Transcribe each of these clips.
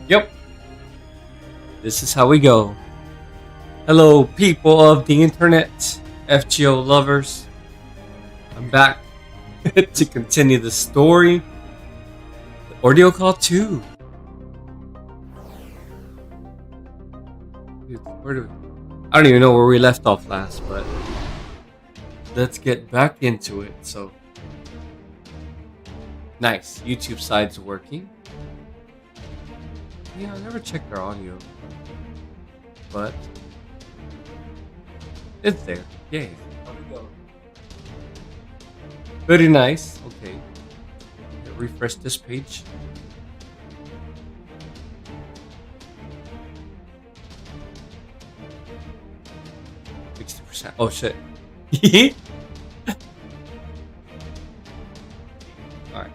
Yep, this is how we go. Hello, people of the internet, FGO lovers. I'm back to continue the story. The Ordeal Call 2. Dude, I don't even know where we left off last, but let's get back into it. So, nice. YouTube side's working. Yeah, I never checked their audio, but it's there. Yay. Very nice. Okay. Refresh this page. %. Oh shit. Alright.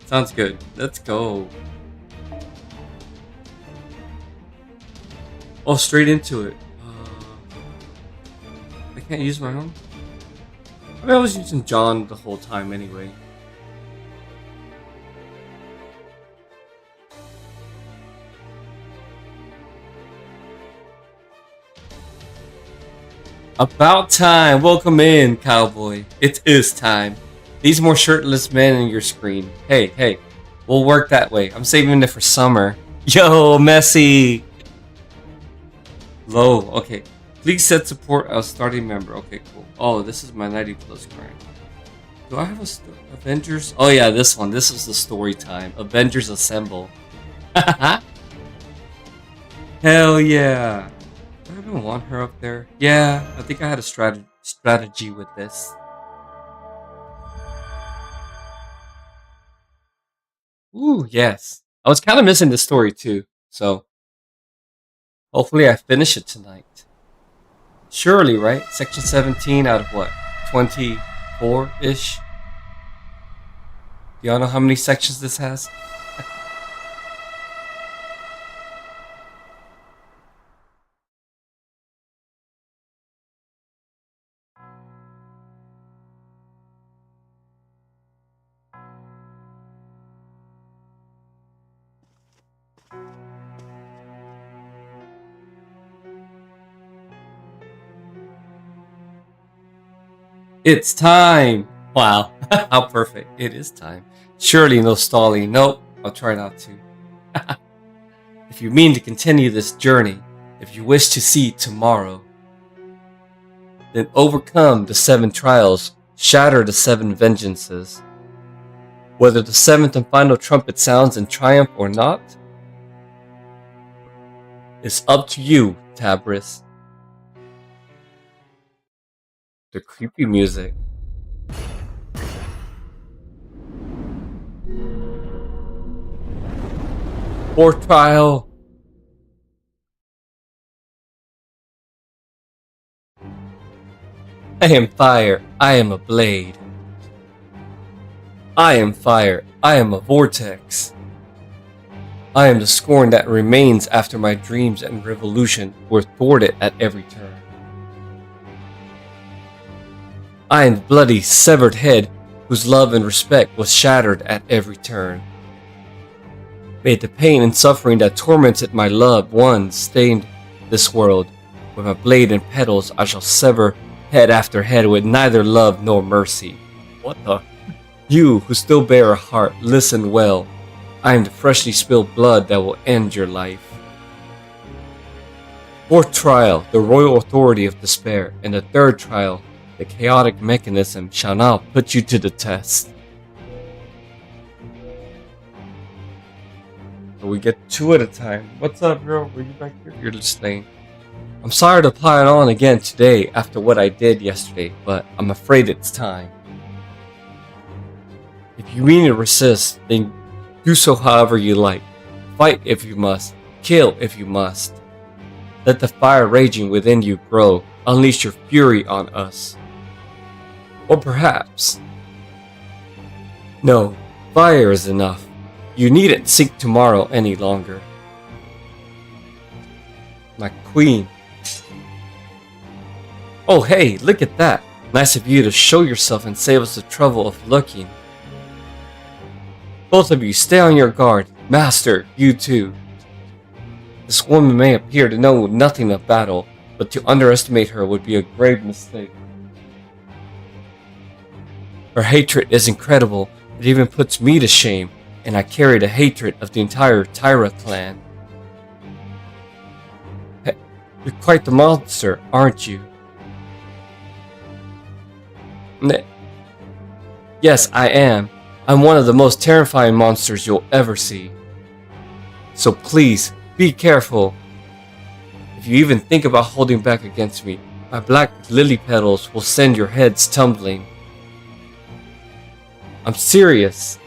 Sounds good. Let's go. Oh, straight into it. I can't use my own. I mean, I was using John the whole time anyway. About time. Welcome in, cowboy. It is time. These more shirtless men in your screen. Hey. We'll work that way. I'm saving it for summer. Yo, messy. Low. Okay. Please set support as starting member. Okay, cool. Oh, this is my 90 plus grind. Do I have a Avengers? Oh yeah, this one. This is the story time. Avengers Assemble. Hell yeah. Do I even want her up there? Yeah, I think I had a strategy with this. Ooh, yes. I was kind of missing the story too, so hopefully I finish it tonight. Surely, right? Section 17 out of what? 24-ish? Do y'all know how many sections this has? It's time! Wow, how perfect. It is time. Surely no stalling. Nope, I'll try not to. If you mean to continue this journey, if you wish to see tomorrow, then overcome the 7 trials, shatter the 7 vengeances. Whether the 7th and final trumpet sounds in triumph or not, is up to you, Tabris. The creepy music. Fourth trial. I am fire. I am a blade. I am fire. I am a vortex. I am the scorn that remains after my dreams and revolution were thwarted at every turn. I am the bloody, severed head whose love and respect was shattered at every turn. May the pain and suffering that tormented my loved ones stained this world. With my blade and petals I shall sever head after head with neither love nor mercy. What the? You who still bear a heart, listen well. I am the freshly spilled blood that will end your life. Fourth trial, the royal authority of despair, and the third trial, the chaotic mechanism, shall now put you to the test. We get 2 at a time. What's up, girl? Were you back here? You're just saying. I'm sorry to pile on again today after what I did yesterday, but I'm afraid it's time. If you mean to resist, then do so however you like. Fight if you must. Kill if you must. Let the fire raging within you grow. Unleash your fury on us. Or perhaps... No, fire is enough. You needn't seek tomorrow any longer. My queen. Oh hey, look at that. Nice of you to show yourself and save us the trouble of looking. Both of you, stay on your guard. Master, you too. This woman may appear to know nothing of battle, but to underestimate her would be a grave mistake. Her hatred is incredible. It even puts me to shame, and I carry the hatred of the entire Tyra clan. Hey, you're quite the monster, aren't you? Yes, I am. I'm one of the most terrifying monsters you'll ever see. So please, be careful. If you even think about holding back against me, my black lily petals will send your heads tumbling. I'm serious.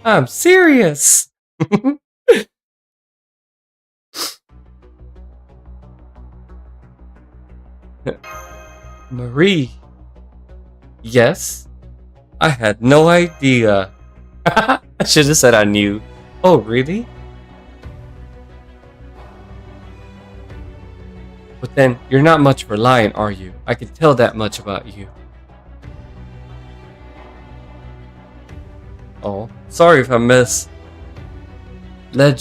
I'm serious. Marie. Yes? I had no idea. I should have said I knew. Oh, really? But then, you're not much for lying, are you? I can tell that much about you. Oh, sorry if I misled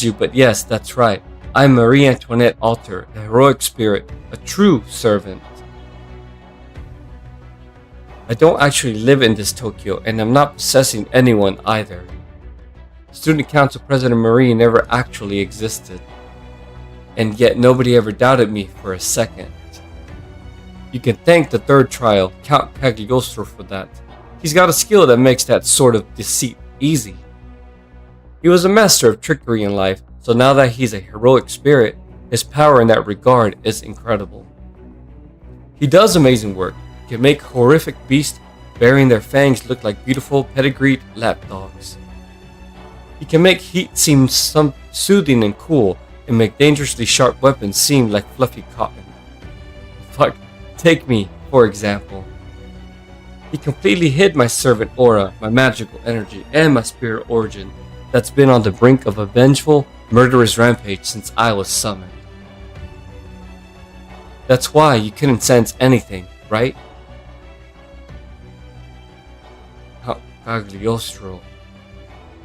you, but yes, that's right. I'm Marie Antoinette Alter, the heroic spirit, a true servant. I don't actually live in this Tokyo, and I'm not possessing anyone either. Student Council President Marie never actually existed. And yet nobody ever doubted me for a second. You can thank the third trial, Count Cagliostro, for that. He's got a skill that makes that sort of deceit easy. He was a master of trickery in life, so now that he's a heroic spirit, his power in that regard is incredible. He does amazing work. He can make horrific beasts bearing their fangs look like beautiful pedigreed lapdogs. He can make heat seem soothing and cool, and make dangerously sharp weapons seem like fluffy cotton. Fuck, take me, for example. He completely hid my servant aura, my magical energy, and my spirit origin that's been on the brink of a vengeful, murderous rampage since I was summoned. That's why you couldn't sense anything, right? Cagliostro.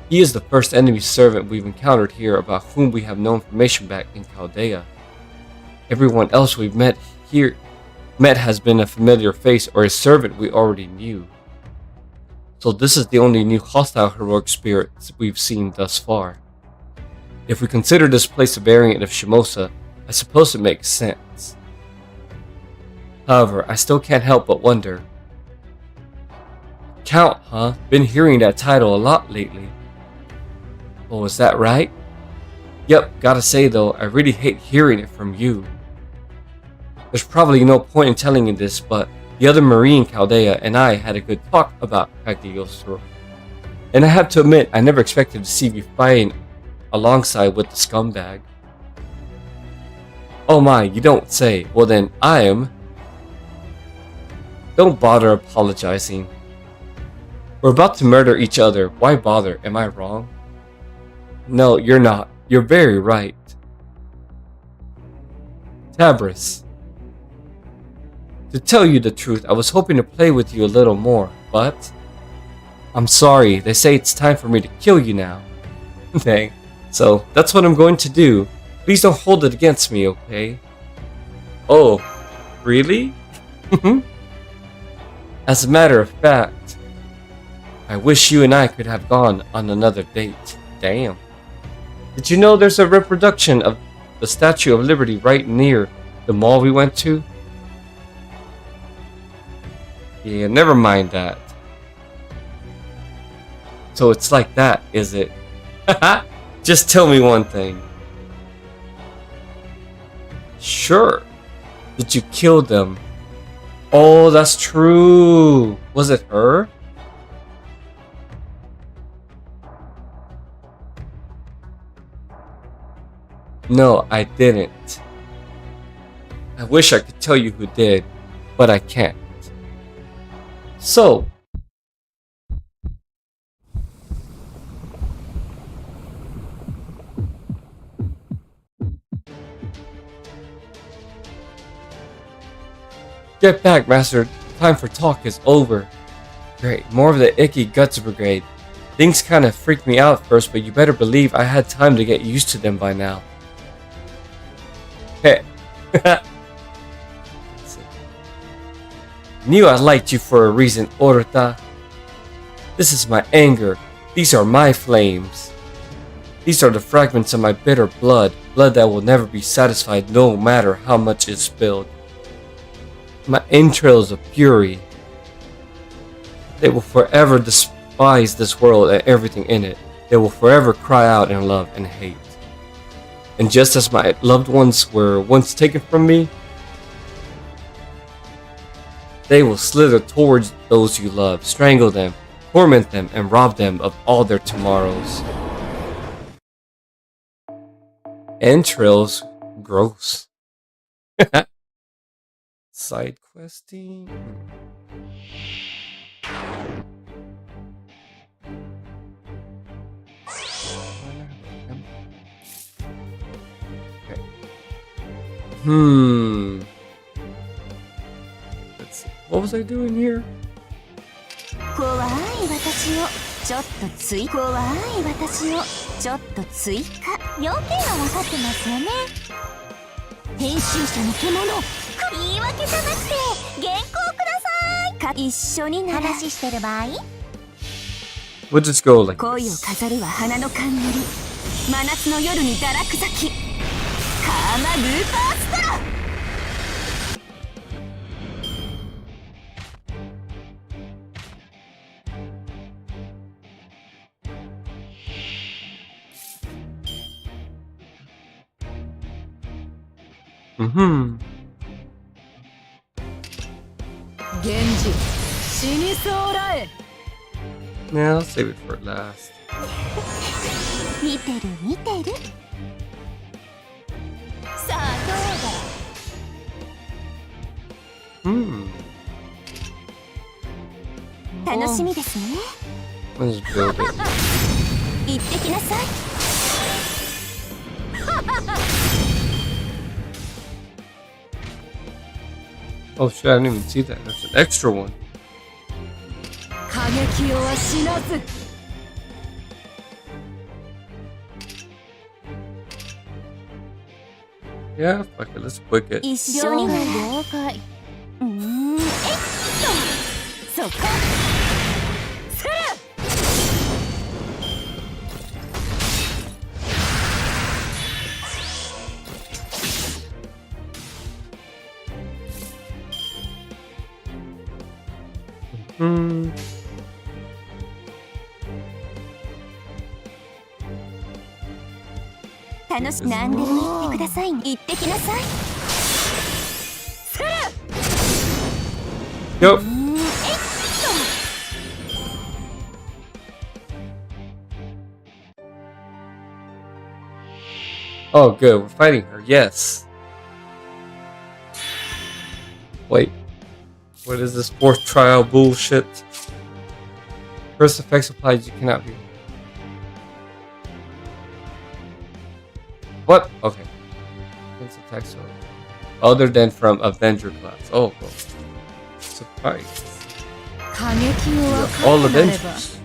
He is the first enemy servant we've encountered here about whom we have no information back in Chaldea. Everyone else we've met has been a familiar face or a servant we already knew. So this is the only new hostile heroic spirit we've seen thus far. If we consider this place a variant of Shimosa, I suppose it makes sense. However, I still can't help but wonder. Count, huh? Been hearing that title a lot lately. Oh, is that right? Yep, gotta say though, I really hate hearing it from you. There's probably no point in telling you this, but the other Marine Chaldea and I had a good talk about Cagliostro. And I have to admit, I never expected to see you fighting alongside with the scumbag. Oh my, you don't say. Well then, I am. Don't bother apologizing. We're about to murder each other. Why bother? Am I wrong? No, you're not. You're very right. Tabris. To tell you the truth, I was hoping to play with you a little more, but... I'm sorry, they say it's time for me to kill you now. Dang. So, that's what I'm going to do. Please don't hold it against me, okay? Oh, really? As a matter of fact, I wish you and I could have gone on another date. Damn. Did you know there's a reproduction of the Statue of Liberty right near the mall we went to? Yeah, never mind that. So it's like that, is it? Just tell me one thing. Sure. Did you kill them? Oh, that's true. Was it her? No, I didn't. I wish I could tell you who did, but I can't. So, get back, Master. Time for talk is over. Great, more of the icky guts brigade. Things kinda freaked me out first, but you better believe I had time to get used to them by now. Knew I liked you for a reason, Orta. This is my anger. These are my flames. These are the fragments of my bitter blood, blood that will never be satisfied no matter how much is spilled. My entrails of fury. They will forever despise this world and everything in it. They will forever cry out in love and hate. And just as my loved ones were once taken from me, they will slither towards those you love, strangle them, torment them, and rob them of all their tomorrows. Entrails, gross. Side questing. Okay. Let's see. What was I doing here? 怖い私をちょっと追加怖い私をちょっと追加要件は分かってますよね編集者の獣言い訳じゃなくて原稿ください一緒に話してる場合 We'll just go like 恋を飾るは花の冠真夏の夜に堕落咲きカーマグーパーストラ源氏死にそうらえ Yeah, I'll save it for last. 見てる見てるさあどうだ楽しみですね Let's build it. 行ってきなさい Oh shit, I didn't even see that. There's an extra one. 過激をは死なず Yeah, fuck it, let's quick it. 一緒に了解そこせる 楽し何でも言ってください言ってきなさいせる Yup. Oh, good. We're fighting her. Yes. Wait. What is this fourth trial bullshit? First effects applied. You cannot be. What? Okay. Against attacks other than from Avenger class. Oh, well. Surprise. All Avengers.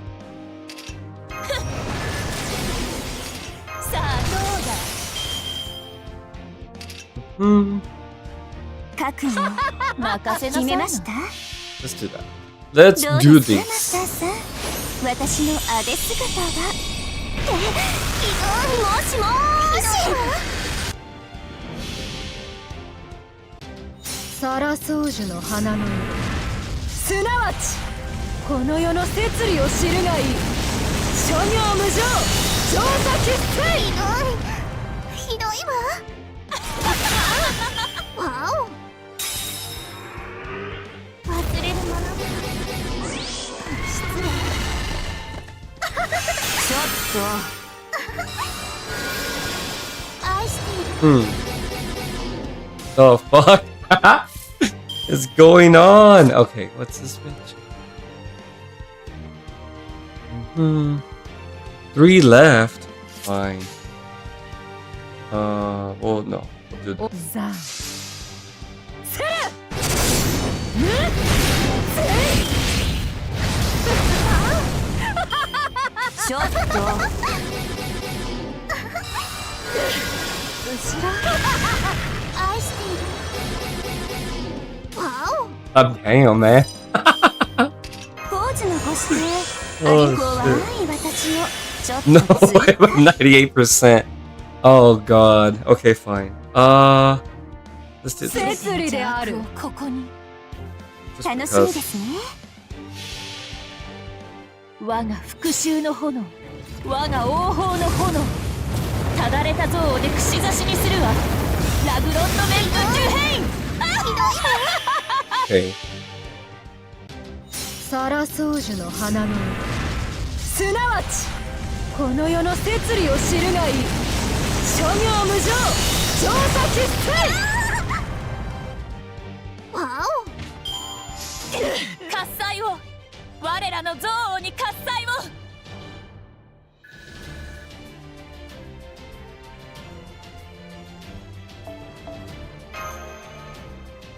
覚悟任せなさい決めました Let's do that. Let's do this. 私のあで姿はもしもサラソウジュの花の色すなわちこの世の摂理を知るがいい諸行無常調査決定ひどいわわお忘れるもの失礼ちょっと愛している The fuck is going on? Okay, what's this bitch? 3 left. Fine. Well, no. We'll do this. ちょっと後ろ愛ししている。わお。 Damn, man. ポーズ残して。 Oh, 怖い私をちょっ No, と追 I 加。 have 98%. Oh god. Okay, fine. Let's do this. 摂理である。ここに。 Just 楽しみで because. すね。我が復讐の炎、我が王鵬の炎、ただれた像をで串刺しにするわ。ラグロンドメント・デュヘイン。 Okay. サラソージュの花のすなわちこの世の摂理を知るがいい。諸行無常、調査決済。わお。喝采を、我らの憎悪に喝采を。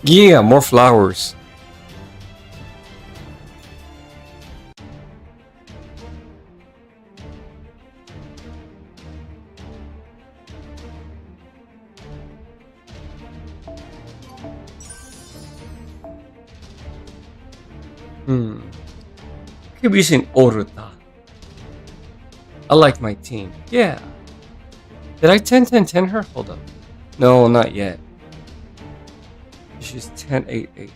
Yeah, more flowers. Keep using Oruta. I like my team. Yeah. Did I 10-10-10 her? Hold up. No, not yet. She's 10-8-8.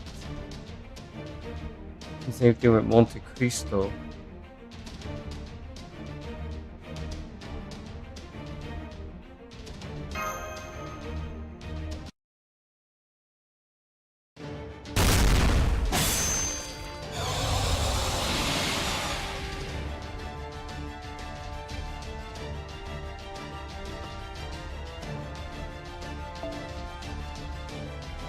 Same thing with Monte Cristo.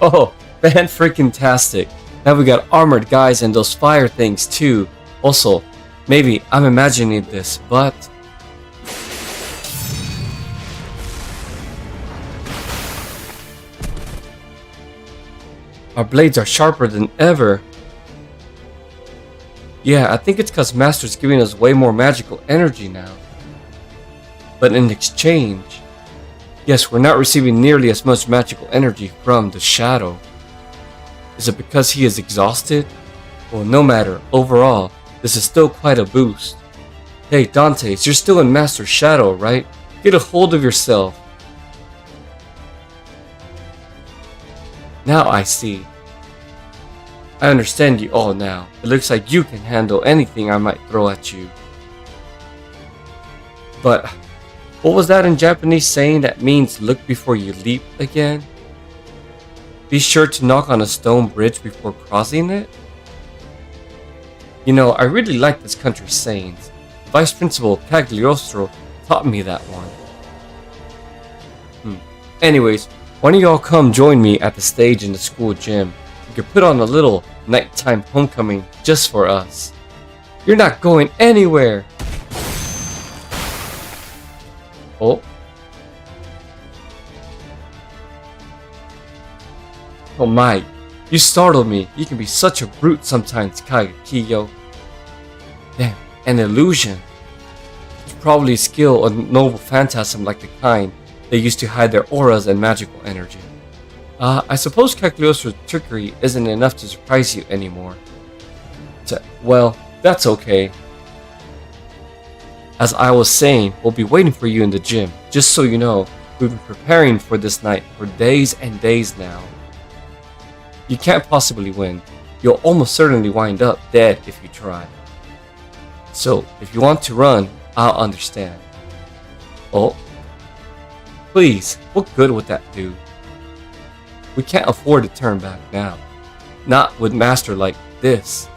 Oh, fan freaking tastic. Now we got armored guys and those fire things too. Also, maybe I'm imagining this, but our blades are sharper than ever. Yeah, I think it's because Master's giving us way more magical energy now. But in exchange, yes, we're not receiving nearly as much magical energy from the Shadow. Is it because he is exhausted? Well, no matter. Overall, this is still quite a boost. Hey, Dantes, you're still in Master's Shadow, right? Get a hold of yourself. Now I see. I understand you all now. It looks like you can handle anything I might throw at you. But what was that in Japanese saying that means look before you leap again? Be sure to knock on a stone bridge before crossing it? You know, I really like this country's sayings. Vice Principal Cagliostro taught me that one. Anyways, why don't y'all come join me at the stage in the school gym? We could put on a little nighttime homecoming just for us. You're not going anywhere! Oh. Oh my, you startled me. You can be such a brute sometimes, Kagakiyo. Damn, an illusion. It's probably a skill or noble phantasm like the kind they used to hide their auras and magical energy. I suppose Cagliostro's trickery isn't enough to surprise you anymore. Well, that's okay. As I was saying, we'll be waiting for you in the gym. Just so you know, we've been preparing for this night for days and days now. You can't possibly win. You'll almost certainly wind up dead if you try. So, if you want to run, I'll understand. Oh. Please, what good would that do? We can't afford to turn back now. Not with Master like this.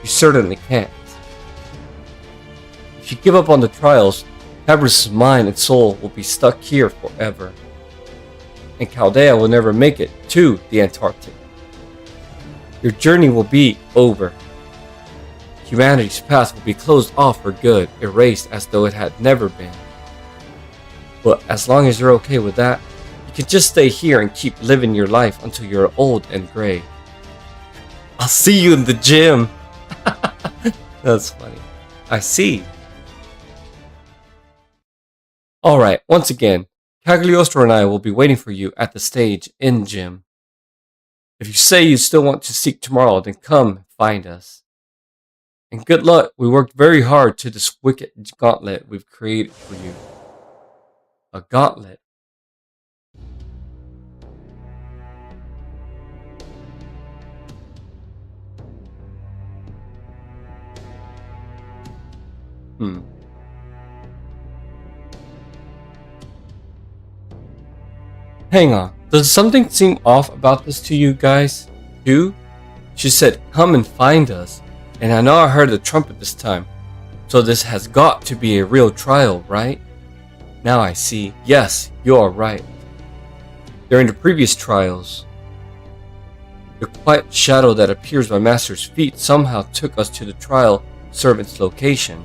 You certainly can't. If you give up on the trials, Cabris' mind and soul will be stuck here forever. And Chaldea will never make it to the Antarctic. Your journey will be over. Humanity's path will be closed off for good, erased as though it had never been. But as long as you're okay with that, you can just stay here and keep living your life until you're old and gray. I'll see you in the gym! That's funny. I see. Alright, once again, Cagliostro and I will be waiting for you at the stage in gym. If you say you still want to seek tomorrow, then come and find us. And good luck. We worked very hard to this wicked gauntlet we've created for you. A gauntlet. Hang on. Does something seem off about this to you guys? Too? She said, come and find us. And I know I heard the trumpet this time. So this has got to be a real trial, right? Now I see. Yes, you are right. During the previous trials, the quiet shadow that appears by Master's feet somehow took us to the trial servant's location.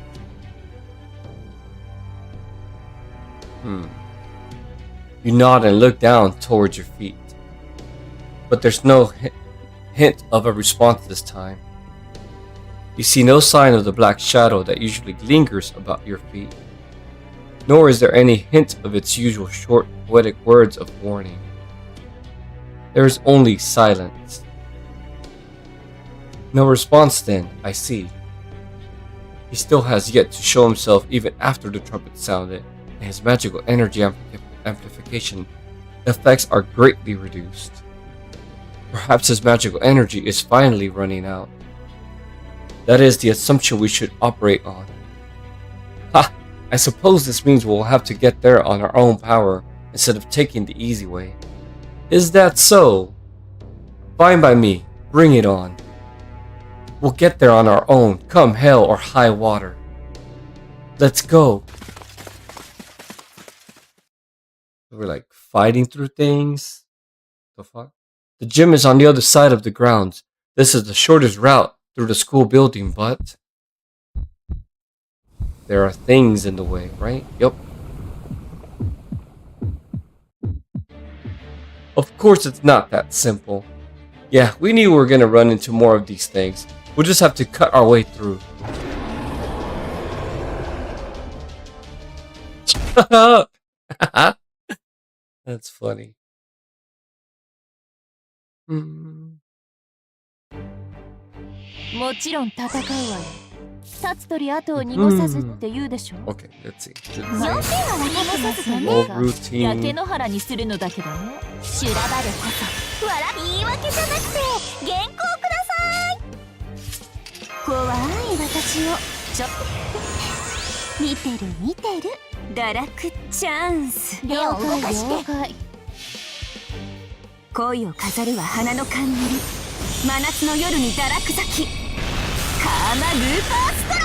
You nod and look down towards your feet. But there's no hint of a response this time. You see no sign of the black shadow that usually lingers about your feet. Nor is there any hint of its usual short, poetic words of warning. There is only silence. No response then, I see. He still has yet to show himself even after the trumpet sounded, and his magical energy amplification effects are greatly reduced. Perhaps his magical energy is finally running out. That is the assumption we should operate on. Ha! I suppose this means we'll have to get there on our own power instead of taking the easy way. Is that so? Fine by me. Bring it on. We'll get there on our own, come hell or high water. Let's go. We're like fighting through things. The fuck? The gym is on the other side of the grounds. This is the shortest route through the school building, but there are things in the way, right? Yup. Of course it's not that simple. Yeah, we knew we were gonna run into more of these things. We'll just have to cut our way through. Shut up! That's funny. もちろん戦うわよ。立つ鳥跡を濁さずって言うでしょ。Okay, let's see. 要点は濁さずとね All か。 routine. 焼け野原にするのだけどね。修羅場でこそ。わら言い訳じゃなくて原稿ください。怖い私をちょっと見てる見てる。堕落チャンス。手を動かして。恋を飾るは花の冠。真夏の夜に堕落咲き。カーマグーパーストラ。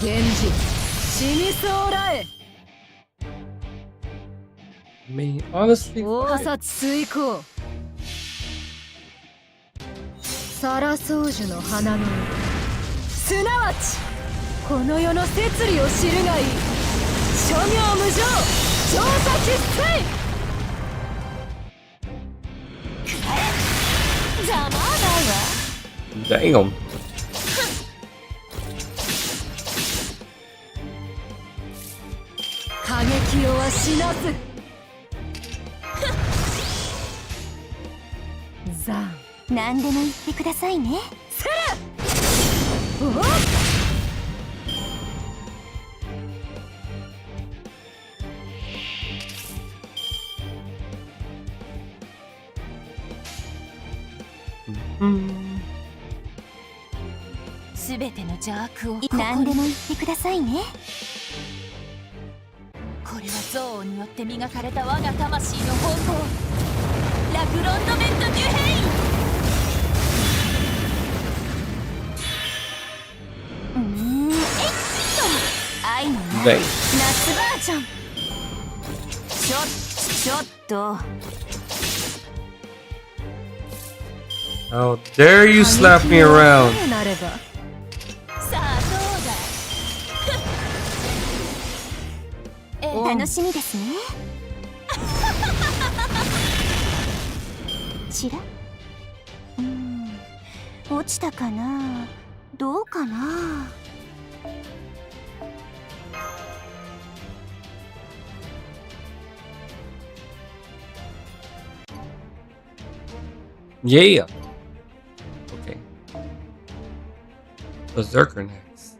源氏死にそうらえ。 I mean, honestly, 大札遂行。サラソウジュの花のすなわちこの世の摂理を知るがいい。諸行無常調査喫水。邪魔だわ。 damn. 過激をは死なす。ザン。何でも言ってくださいね。おっ。 すべての邪悪を何でも言ってくださいね。これは憎悪によって磨かれた我が魂の方向。ラグロンドメント・デュヘイン。愛のない夏バージョン。ちょっと。 How dare you slap me around? さあどうだ。楽しみですね。ちら落ちたかな、どうかな。Yeah. Okay. Berserker next.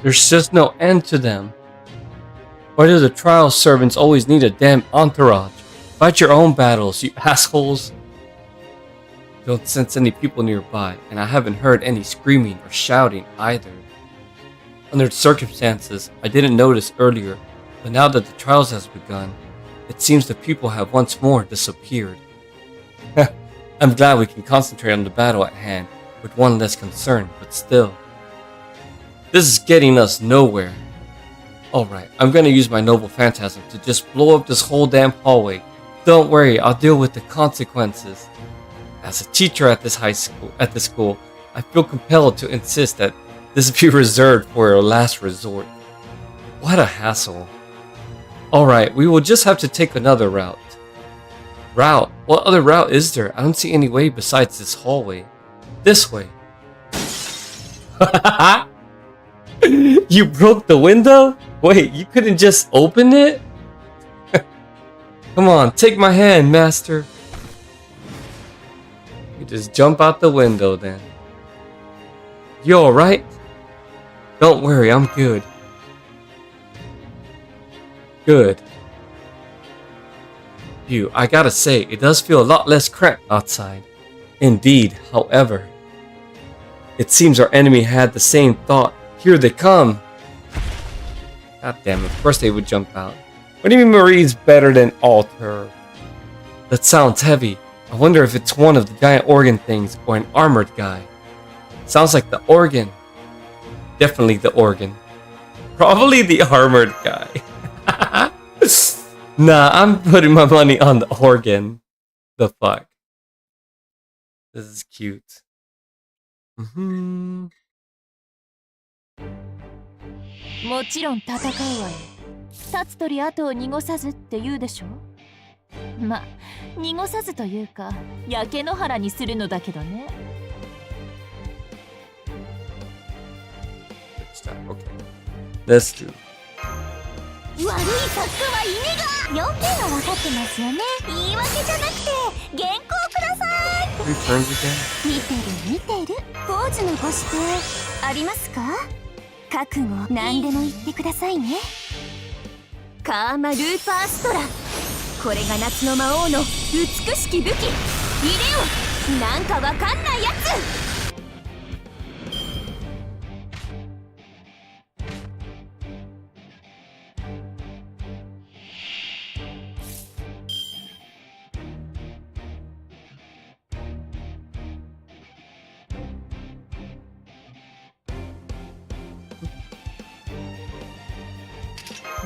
There's just no end to them. Why do the trial servants always need a damn entourage? Fight your own battles, you assholes. Don't sense any people nearby, and I haven't heard any screaming or shouting either. Under the circumstances, I didn't notice earlier, but now that the trials has begun, it seems the people have once more disappeared. I'm glad we can concentrate on the battle at hand, with one less concern, but still. This is getting us nowhere. Alright, I'm gonna use my noble phantasm to just blow up this whole damn hallway. Don't worry, I'll deal with the consequences. As a teacher at this school, I feel compelled to insist that this be reserved for a last resort. What a hassle. Alright, we will just have to take another route. Route? What other route is there? I don't see any way besides this hallway. This way. You broke the window? Wait, you couldn't just open it? Come on, take my hand, master. You just jump out the window then. You alright? Don't worry, I'm good. Good. Phew, I gotta say, it does feel a lot less cramped outside. Indeed, however, it seems our enemy had the same thought. Here they come. God damn it, of course they would jump out. What do you mean Marie's better than Alter? That sounds heavy. I wonder if it's one of the giant organ things or an armored guy. Sounds like the organ. Definitely the organ. Probably the armored guy. Nah, I'm putting my money on the organ. The fuck? This is cute.もちろん戦うわよ。立つ鳥後を濁さずって言うでしょ。ま、濁さずというか焼け野原にするのだけどね。Let's do. 悪い作家はいねが。要件は分かってますよね。言い訳じゃなくて原稿ください。見てる見てる。ポーズのご指定ありますか？覚悟何でも言ってくださいね。カーマ・ルーパーストラ、これが夏の魔王の美しき武器。入れよ、なんかわかんないやつ。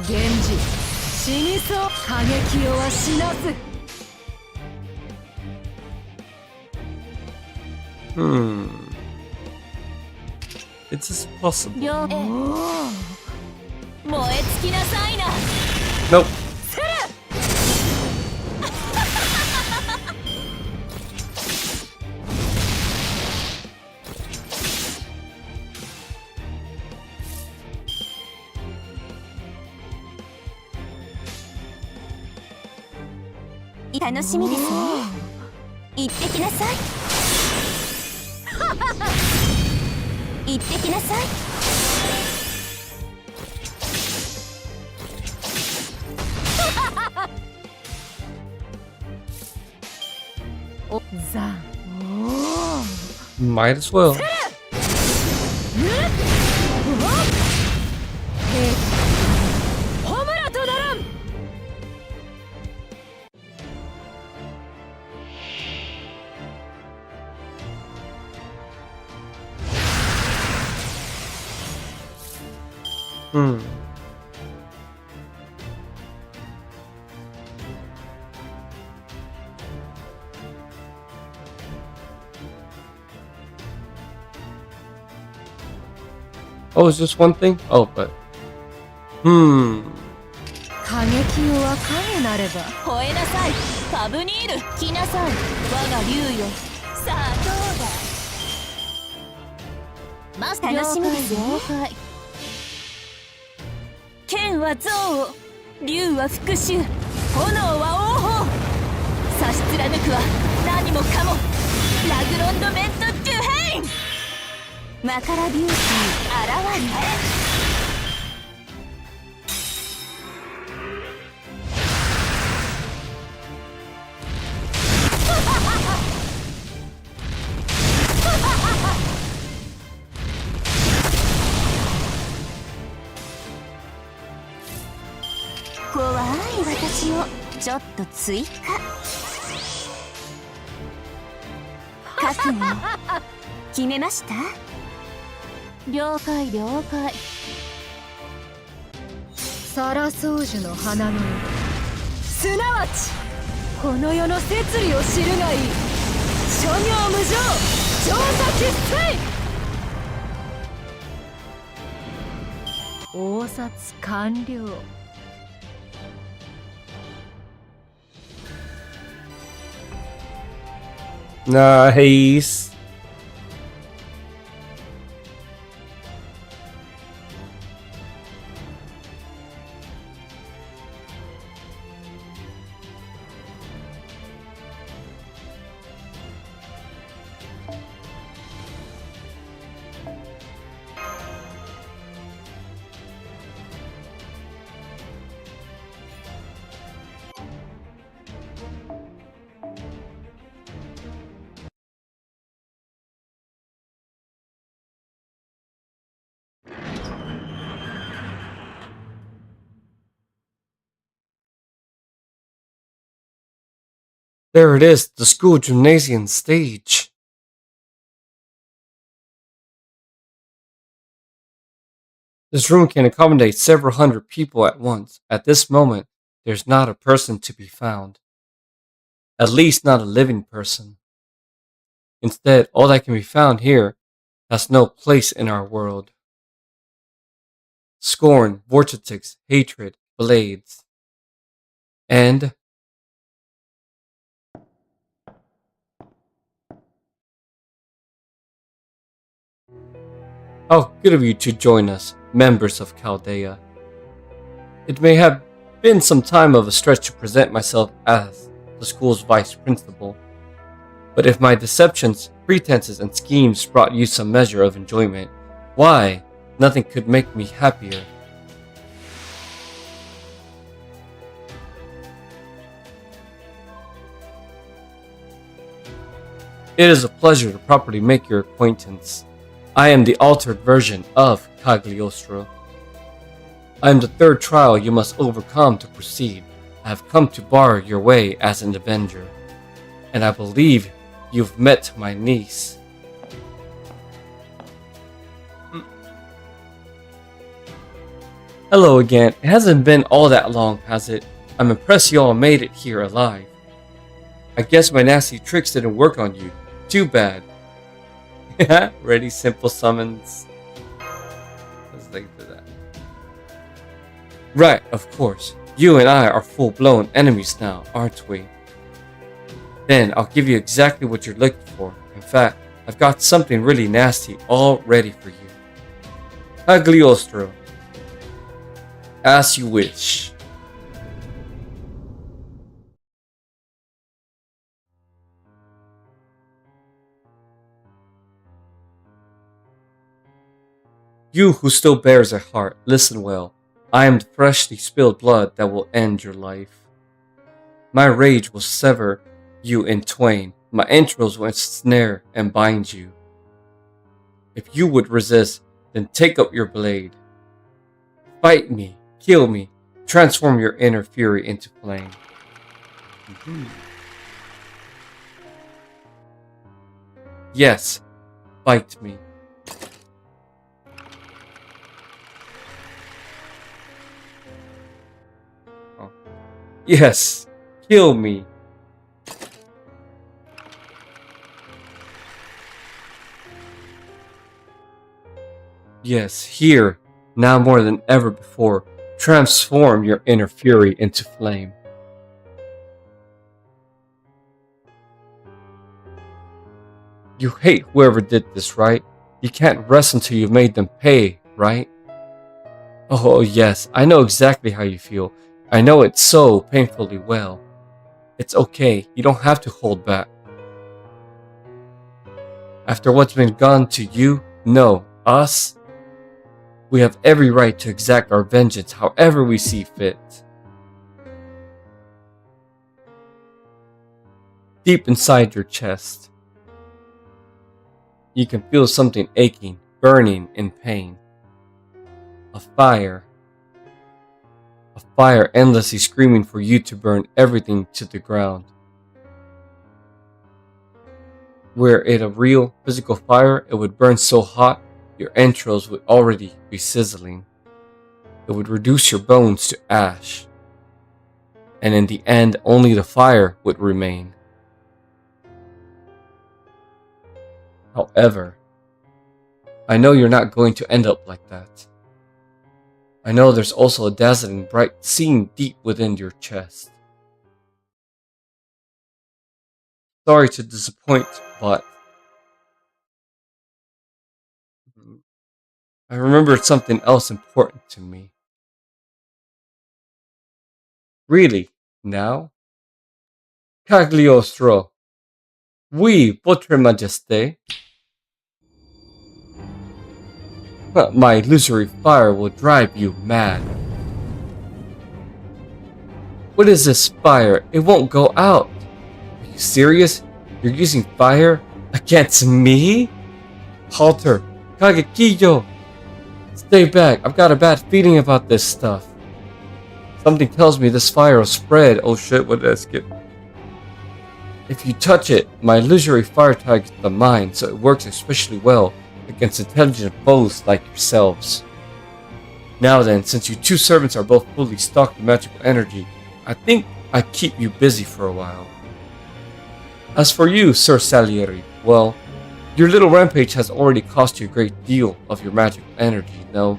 源氏、死にそう。過激をは死なす。It's just possible. 燃え尽きなさいな。Nope. 楽しみですね。行ってきなさい。行ってきなさい。おざ。Might as well. ホムラとならん。Hmm. Oh, is this one thing? Oh, but... Hmm. 過激よは影なれば吠えなさいパブニール来なさい我が竜よさあどうだマス楽しみですよ剣は憎悪竜は復讐炎は王鵬差し貫くは何もかもラグロンドメント・デュヘインマカラビューティー現れ怖い私をちょっと追加覚悟決めました了解了解サラ宗樹の花のすなわちこの世の摂理を知るがいい諸行無常調査決済応殺完了Nice. There it is, the school gymnasium stage. This room can accommodate several hundred people at once. At this moment, there's not a person to be found. At least not a living person. Instead, all that can be found here has no place in our world. Scorn, vortex, hatred, blades. And how good of you to join us, members of Chaldea. It may have been some time of a stretch to present myself as the school's vice principal, but if my deceptions, pretenses, and schemes brought you some measure of enjoyment, why, nothing could make me happier. It is a pleasure to properly make your acquaintance. I am the altered version of Cagliostro. I am the third trial you must overcome to proceed. I have come to bar your way as an avenger, and I believe you've met my niece. Hello again. It hasn't been all that long, has it? I'm impressed you all made it here alive. I guess my nasty tricks didn't work on you. Too bad. Ready simple summons. Let's think to that. Right, of course. You and I are full-blown enemies now, aren't we? Then I'll give you exactly what you're looking for. In fact, I've got something really nasty all ready for you. Cagliostro. As you wish. You who still bears a heart, listen well. I am the freshly spilled blood that will end your life. My rage will sever you in twain. My entrails will ensnare and bind you. If you would resist, then take up your blade. Fight me, kill me, transform your inner fury into flame. Yes, fight me. Yes, kill me. Yes, here, now more than ever before, transform your inner fury into flame. You hate whoever did this, right? You can't rest until you've made them pay, right? Oh yes, I know exactly how you feel. I know it so painfully well. It's okay, you don't have to hold back. After what's been done to you, no, us, we have every right to exact our vengeance however we see fit. Deep inside your chest, you can feel something aching, burning in pain. A fire endlessly screaming for you to burn everything to the ground. Were it a real physical fire, it would burn so hot, your entrails would already be sizzling. It would reduce your bones to ash. And in the end, only the fire would remain. However, I know you're not going to end up like that. I know there's also a dazzling bright scene deep within your chest. Sorry to disappoint, but I remembered something else important to me. Really? Now? Cagliostro. Oui, votre majesté. But my illusory fire will drive you mad. What is this fire? It won't go out. Are you serious? You're using fire against me? Halter, Kagekiyo! Stay back, I've got a bad feeling about this stuff. Something tells me this fire will spread. Oh shit, what did I skip? If you touch it, my illusory fire targets the mind, so it works especially well against intelligent foes like yourselves. Now then, since you two servants are both fully stocked with magical energy, I think I keep you busy for a while. As for you, Sir Salieri, well, your little rampage has already cost you a great deal of your magical energy, no?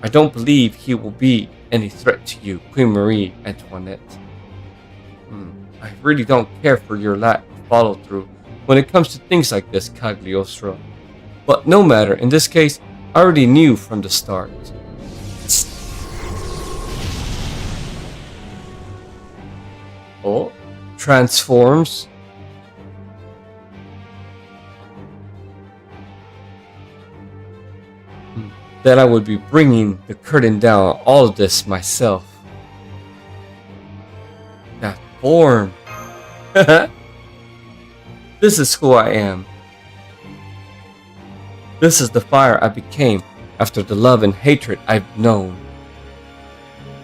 I don't believe he will be any threat to you, Queen Marie Antoinette. I really don't care for your lack of follow-through when it comes to things like this, Cagliostro. But no matter, in this case, I already knew from the start. Oh, transforms. That I would be bringing the curtain down on all of this myself. That form. This is who I am. This is the fire I became after the love and hatred I've known.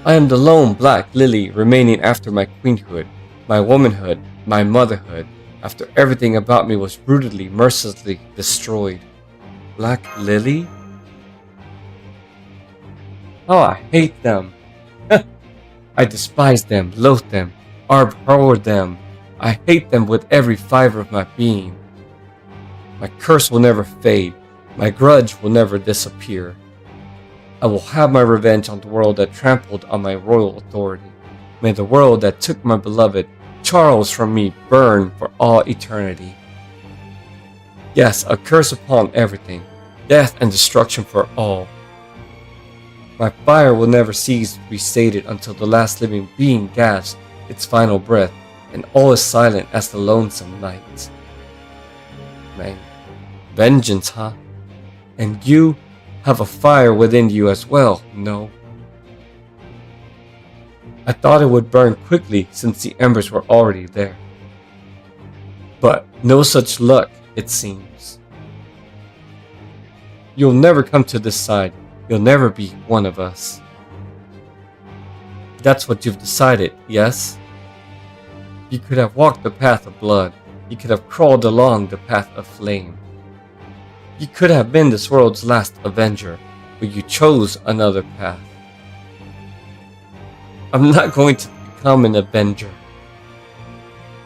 I am the lone black lily remaining after my queenhood, my womanhood, my motherhood, after everything about me was brutally, mercilessly destroyed. Black lily? Oh, I hate them. I despise them, loathe them, abhor them. I hate them with every fiber of my being. My curse will never fade. My grudge will never disappear. I will have my revenge on the world that trampled on my royal authority. May the world that took my beloved Charles from me burn for all eternity. Yes, a curse upon everything, death and destruction for all. My fire will never cease to be sated until the last living being gasps its final breath and all is silent as the lonesome night. Man, vengeance, huh? And you have a fire within you as well, no? I thought it would burn quickly since the embers were already there. But no such luck, it seems. You'll never come to this side. You'll never be one of us. That's what you've decided, yes? You could have walked the path of blood. You could have crawled along the path of flame. You could have been this world's last avenger, but you chose another path. I'm not going to become an avenger.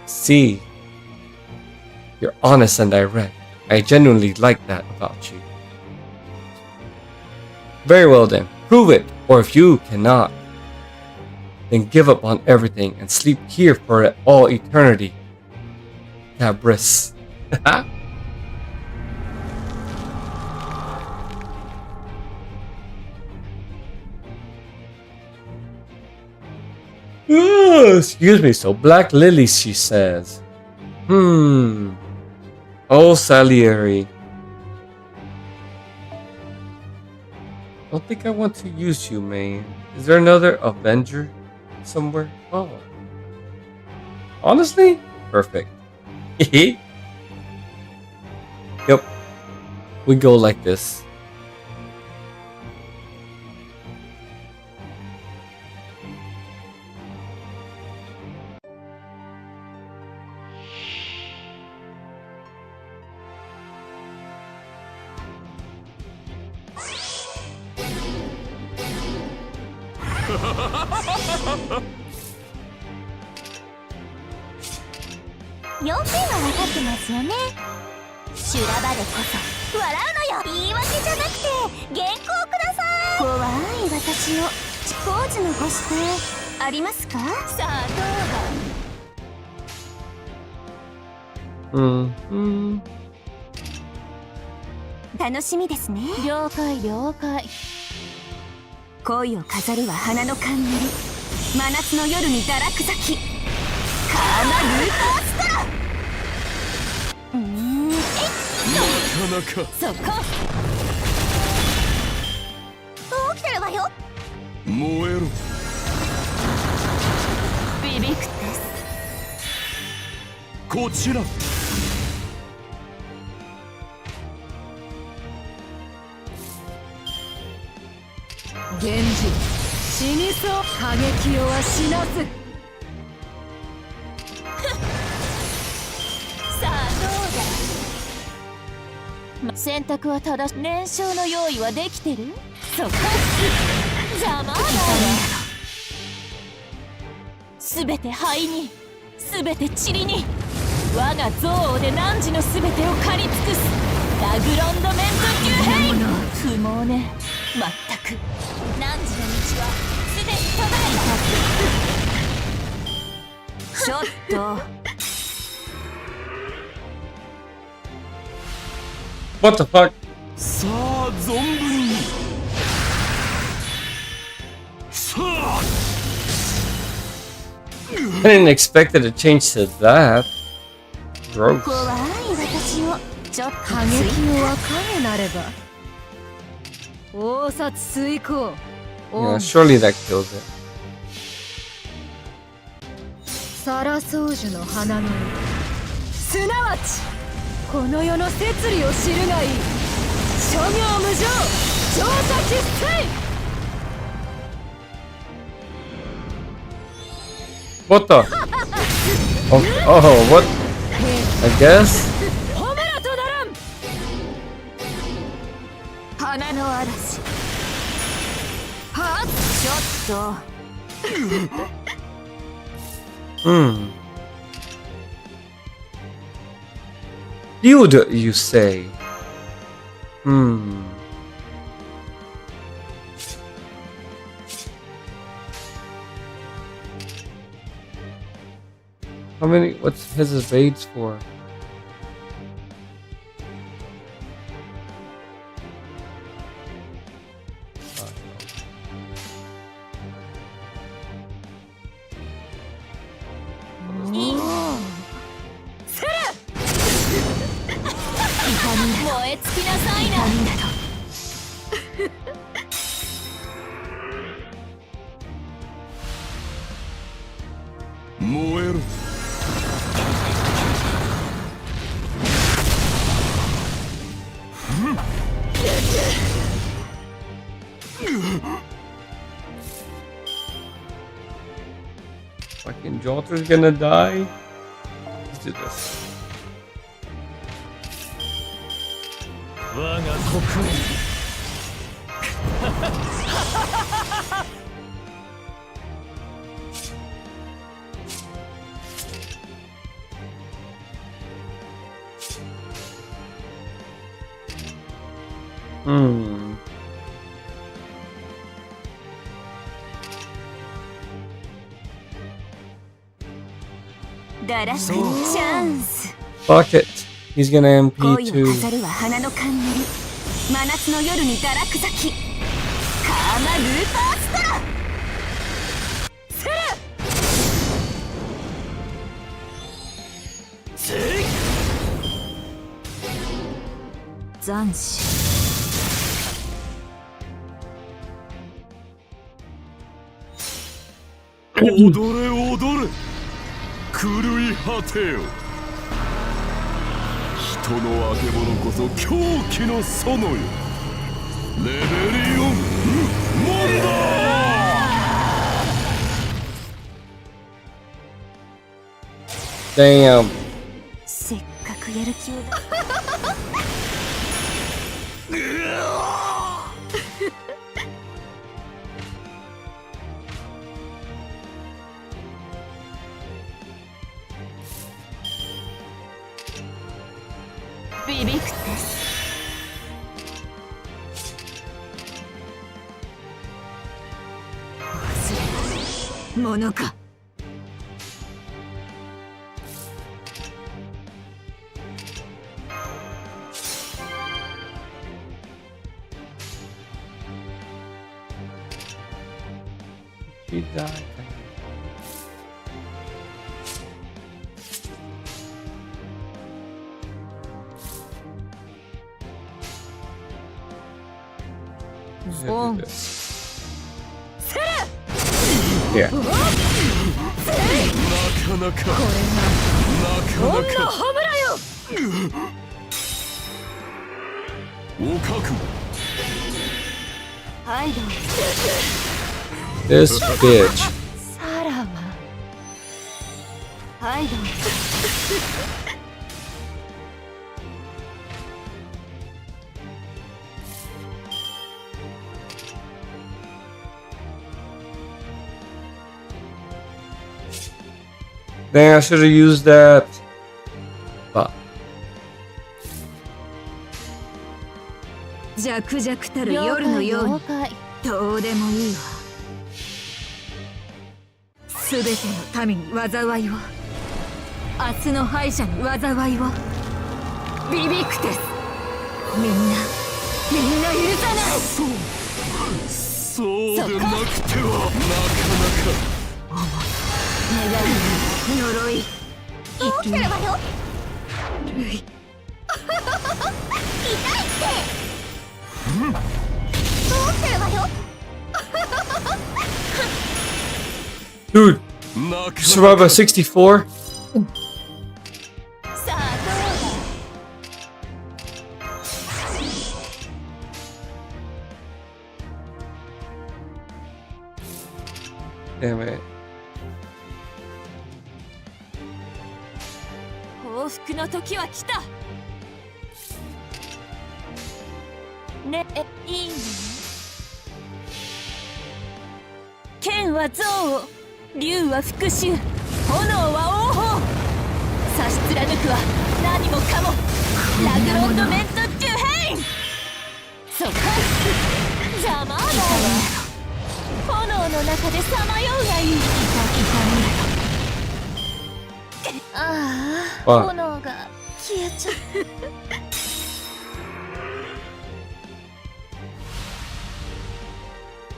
See, you're honest and direct. I genuinely like that about you. Very well then, prove it, or if you cannot, then give up on everything and sleep here for all eternity. Cabris. Ooh, excuse me, so Black Lilies, she says. Oh, Salieri. I don't think I want to use you, man. Is there another Avenger somewhere? Oh. Honestly? Perfect. Yep. We go like this.要点は分かってますよね。修羅場でこそ笑うのよ。言い訳じゃなくて原稿ください。怖い私をポーズのご指定ありますか？さあどうだ。楽しみですね。了解了解。恋を飾るは花の冠。真夏の夜に堕落咲き。カーナルーパーストラ。なかなか。そこ。起きてるわよ。燃えろ。ビビクです。こちら。源氏死にそう。過激をは死なず。さあどうだ。選択は正しい。燃焼の用意はできてる？そこ。邪魔だわ。すべて灰に、すべて塵に。我が憎悪で汝のすべてを狩り尽くす。ラグロンドメント級兵。不毛ね。まったく。汝の道はすでに途絶えた。ちょっと。What the fuck? さあ存分に。さあ。I didn't expect it to change to that. Gross. 怖い私をちょっと過激をは影なれば。応殺遂行。Yeah, surely that kills it. サラソウジュの花のすなわちこの世の摂理を知るがいい。諸行無常調査喫水。 What the? Oh, what? I guess? 褒めろとならん。花の嵐。はっちょっと。Build, you say? How many? What's his evades for? Fucking Jolter's gonna die. Let's do this. 我が国民。Hmm. Fuck it. He's gonna MP 恋を too. 飾るは花の冠真夏の夜に堕落咲きカーマルーパーストラ斬首踊れ踊れ狂い果てよ人のあけぼのこそ狂気の園よレベリオンモンダー Damn. せっかくやる気をだビビクテス忘れものかHe died. Boom. Yeah. なかなかどんなハムラよお覚悟はいどう This bitch. さらばはいどう Dang, I should have used that. But 弱々たる夜のようにどうでもいいわすべての民に災いを明日の敗者に災いをビビクテスみんな許さないそうでなくてはなかなか願い呪いどうすればよ痛いってどうすればよ dude, なか survive by 64? さあどうだ Damn it. 報復の時は来たねえいいの剣は憎悪竜は復讐炎は王鵬差し貫くは何もかもラグロンドメントデュヘインそこ邪魔だわ炎の中でさまようがいいああ Fuck. 炎が消えちゃう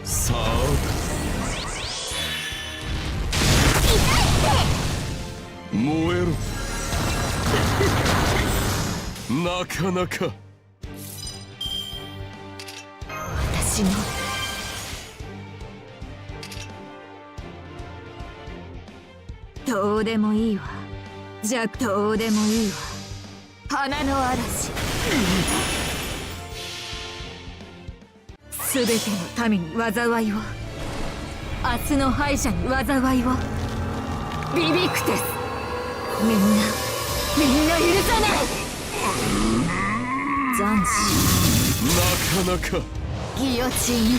さあ燃えろなかなか私のどうでもいいわじゃどうでもいいわ花の嵐すべての民に災いを明日の敗者に災いをビビクテスみんな許さない斬首なかなかギヨチン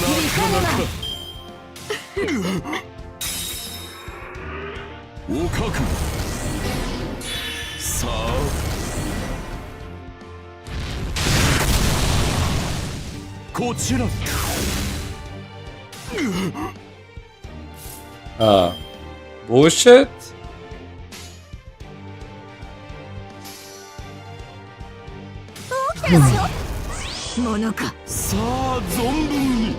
なかなかお覚悟さあこちら。Bullshit? ものか。さあ存分に。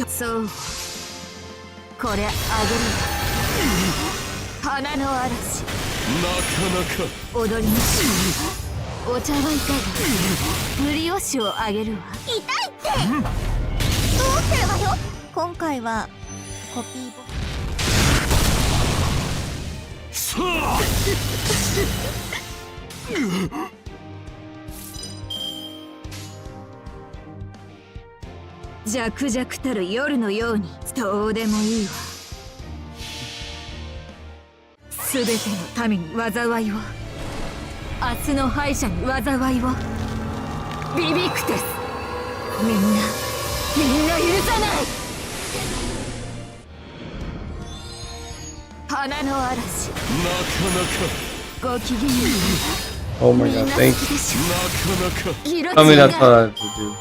そう。これあげる。花の嵐。なかなか。踊りましょう。お茶はいかが。無理押しをあげるわ。痛いってどうすればよ。今回はコピーボさあ弱々たる夜のようにどうでもいいわ。すべての民に災いを、明日の敗者に災いを。ビビクテス、みんな許さない。花の嵐、なかなか。ごきげんよう。 Oh my god, thank you. なかなか。 I mean, that's what I have to do.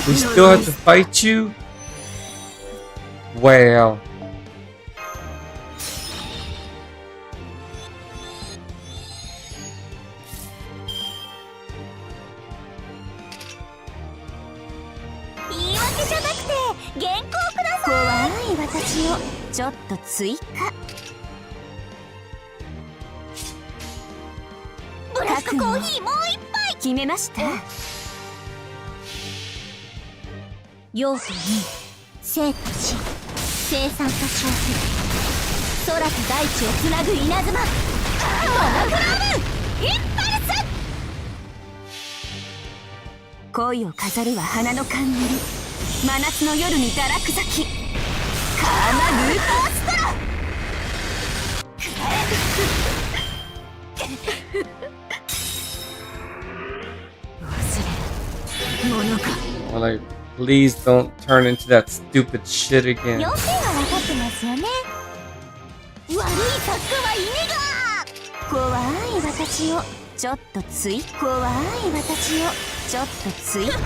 We still have to fight you? Wow. 言い訳じゃなくて原稿ください。怖い私をちょっと追加。ブラックコーヒーもう一杯決めました。陽と陰、生と死、生産と消費、空と大地をつなぐ稲妻、モノクロームインパルス。恋を飾るは花の冠、真夏の夜に堕落咲き、カーマルーパーストラ。I'm like, please don't turn into that stupid shit again. 要件は分かってますよね。悪い作家はいねが。怖い私をちょっと追加。怖い私をちょっと追加。さ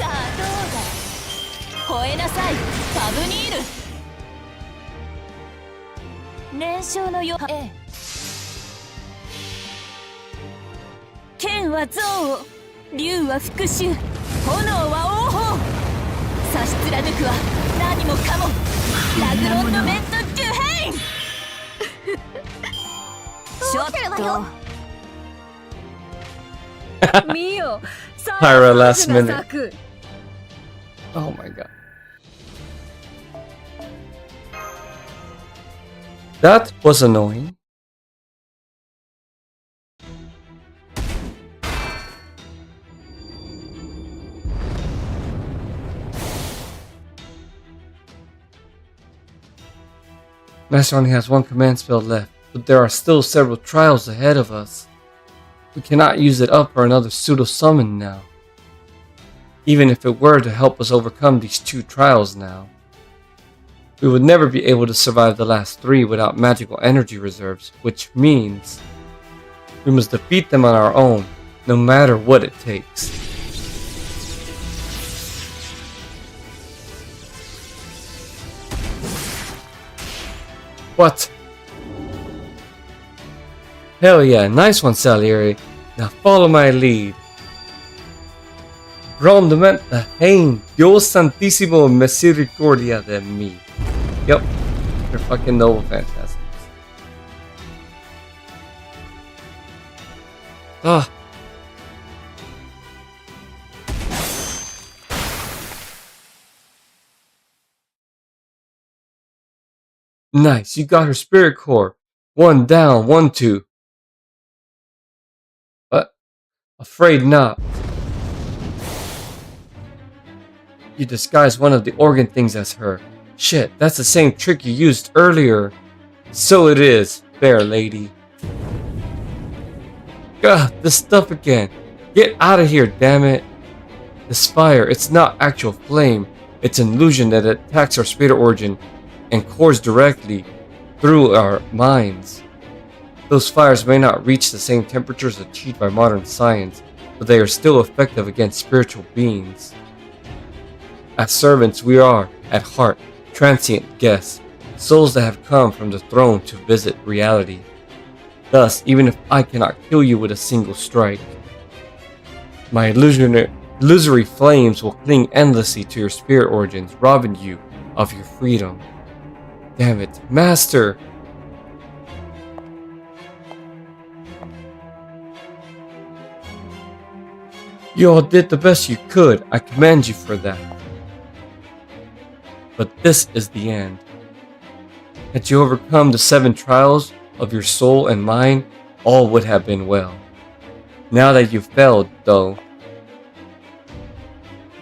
あどうだ。吠えなさいパブニール。連勝のよ。剣は憎悪、竜は復讐、炎は王鵬。差し貫くは何もかもラグロンドメント・デュヘイン。ちょっと見よ、 Pyra last minute. Oh my god. That was annoying. Master only has one command spell left, but there are still several trials ahead of us. We cannot use it up for another pseudo-summon now. Even if it were to help us overcome these two trials now, we would never be able to survive the last three without magical energy reserves, which means we must defeat them on our own, no matter what it takes. What? Hell yeah, nice one, Salieri. Now follow my lead. Grandamente Hein, Dios Santísimo Misericordia de mí. Yep, you're fucking noble phantasms. Ah. Nice, you got her spirit core. One down, 1-2. But afraid not. You disguised one of the organ things as her. Shit, that's the same trick you used earlier. So it is, fair lady. Gah, this stuff again. Get out of here, damn it. This fire, it's not actual flame. It's an illusion that attacks our spirit origin and cores directly through our minds. Those fires may not reach the same temperatures achieved by modern science, but they are still effective against spiritual beings. As servants, we are, at heart, transient guests, souls that have come from the throne to visit reality. Thus, even if I cannot kill you with a single strike, my illusory flames will cling endlessly to your spirit origins, robbing you of your freedom. Damn it, Master! You all did the best you could. I commend you for that. But this is the end. Had you overcome the 7 trials of your soul and mind, all would have been well. Now that you've failed, though,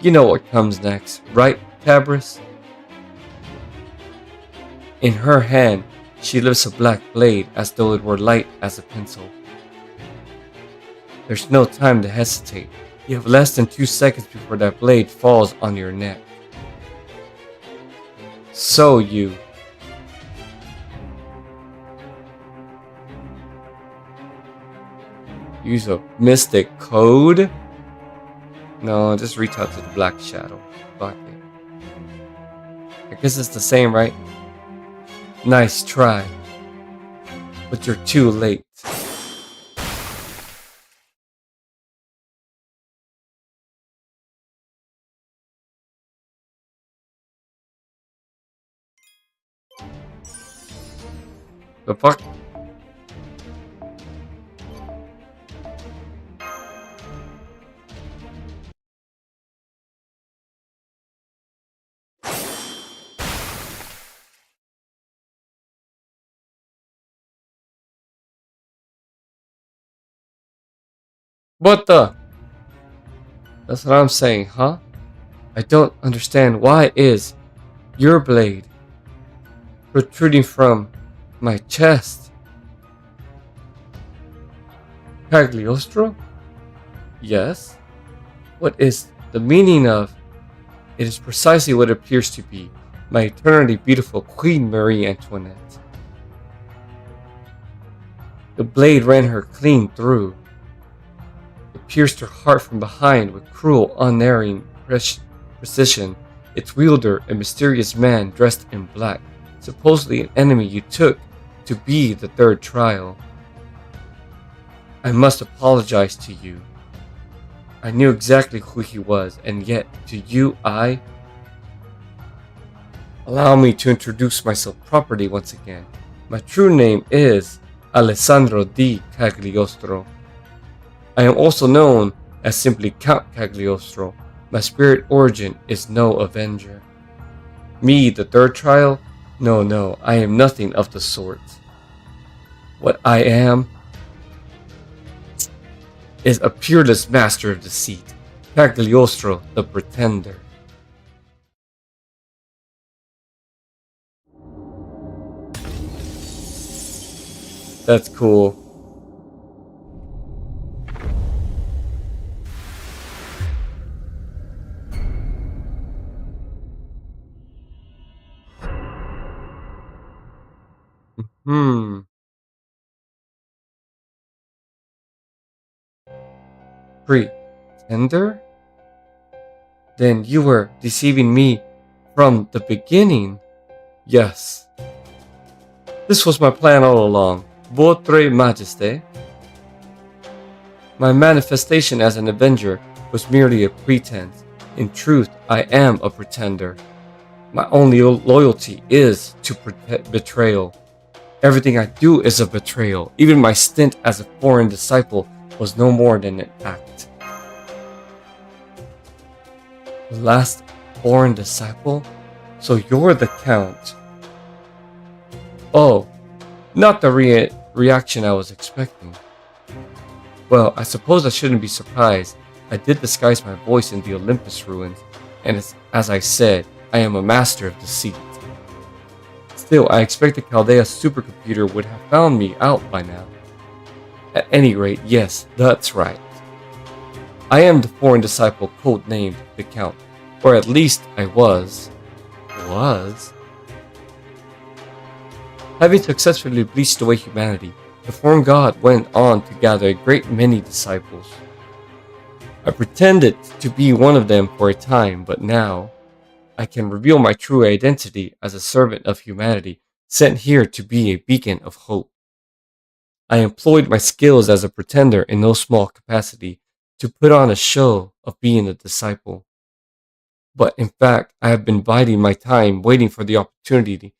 you know what comes next, right, Tabris? In her hand, she lifts a black blade as though it were light as a pencil. There's no time to hesitate. You have less than 2 seconds before that blade falls on your neck. So you... use a mystic code? No, just reach out to the Black Shadow. Fuck it. I guess it's the same, right? Nice try. But you're too late. The fuck? What the? That's what I'm saying, huh? I don't understand. Why is your blade protruding from my chest? Cagliostro? Yes? What is the meaning of? It is precisely what it appears to be. My eternally beautiful Queen Marie Antoinette. The blade ran her clean through. It pierced her heart from behind with cruel, unerring precision. Its wielder, a mysterious man dressed in black, supposedly an enemy you took to be the 3rd trial. I must apologize to you. I knew exactly who he was, and yet, to you, Allow me to introduce myself properly once again. My true name is Alessandro di Cagliostro. I am also known as simply Count Cagliostro. My spirit origin is no avenger. Me, the 3rd trial? No, I am nothing of the sort. What I am is a peerless master of deceit, Cagliostro the Pretender. That's cool. Pretender? Then you were deceiving me from the beginning. Yes. This was my plan all along. Votre Majesté. My manifestation as an avenger was merely a pretense. In truth, I am a pretender. My only loyalty is to betrayal. Everything I do is a betrayal. Even my stint as a foreign disciple was no more than an act. The last foreign disciple? So you're the Count. Oh, not the reaction I was expecting. Well, I suppose I shouldn't be surprised. I did disguise my voice in the Olympus ruins, and as I said, I am a master of deceit. Still, I expected Chaldea's supercomputer would have found me out by now. At any rate, yes, that's right. I am the foreign disciple codenamed the Count, or at least I was. Having successfully bleached away humanity, the foreign god went on to gather a great many disciples. I pretended to be one of them for a time, but now I can reveal my true identity as a servant of humanity sent here to be a beacon of hope. I employed my skills as a pretender in no small capacity to put on a show of being a disciple. But in fact, I have been biding my time waiting for the opportunity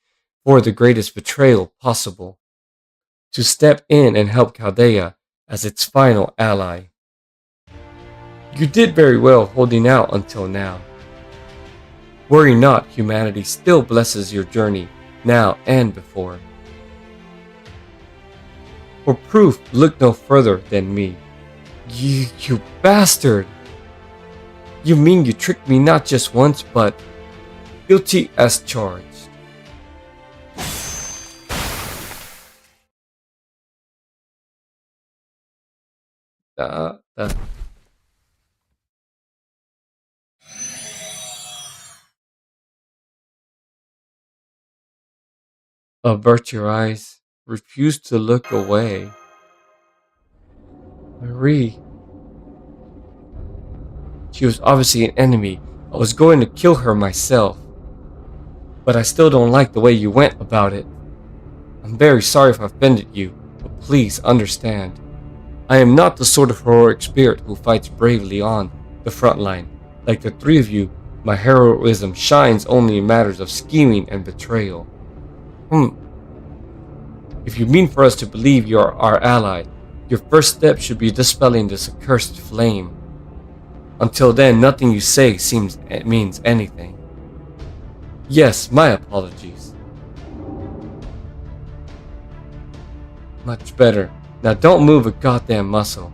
for the greatest betrayal possible, to step in and help Chaldea as its final ally. You did very well holding out until now. Worry not, humanity still blesses your journey, now and before. For proof, look no further than me. You bastard! You mean you tricked me not just once, but guilty as charged. Avert your eyes. Refuse to look away. Marie. She was obviously an enemy. I was going to kill her myself. But I still don't like the way you went about it. I'm very sorry if I offended you, but please understand. I am not the sort of heroic spirit who fights bravely on the front line. Like the three of you, my heroism shines only in matters of scheming and betrayal. If you mean for us to believe you are our ally, your first step should be dispelling this accursed flame. Until then, nothing you say means anything. Yes, my apologies. Much better. Now don't move a goddamn muscle.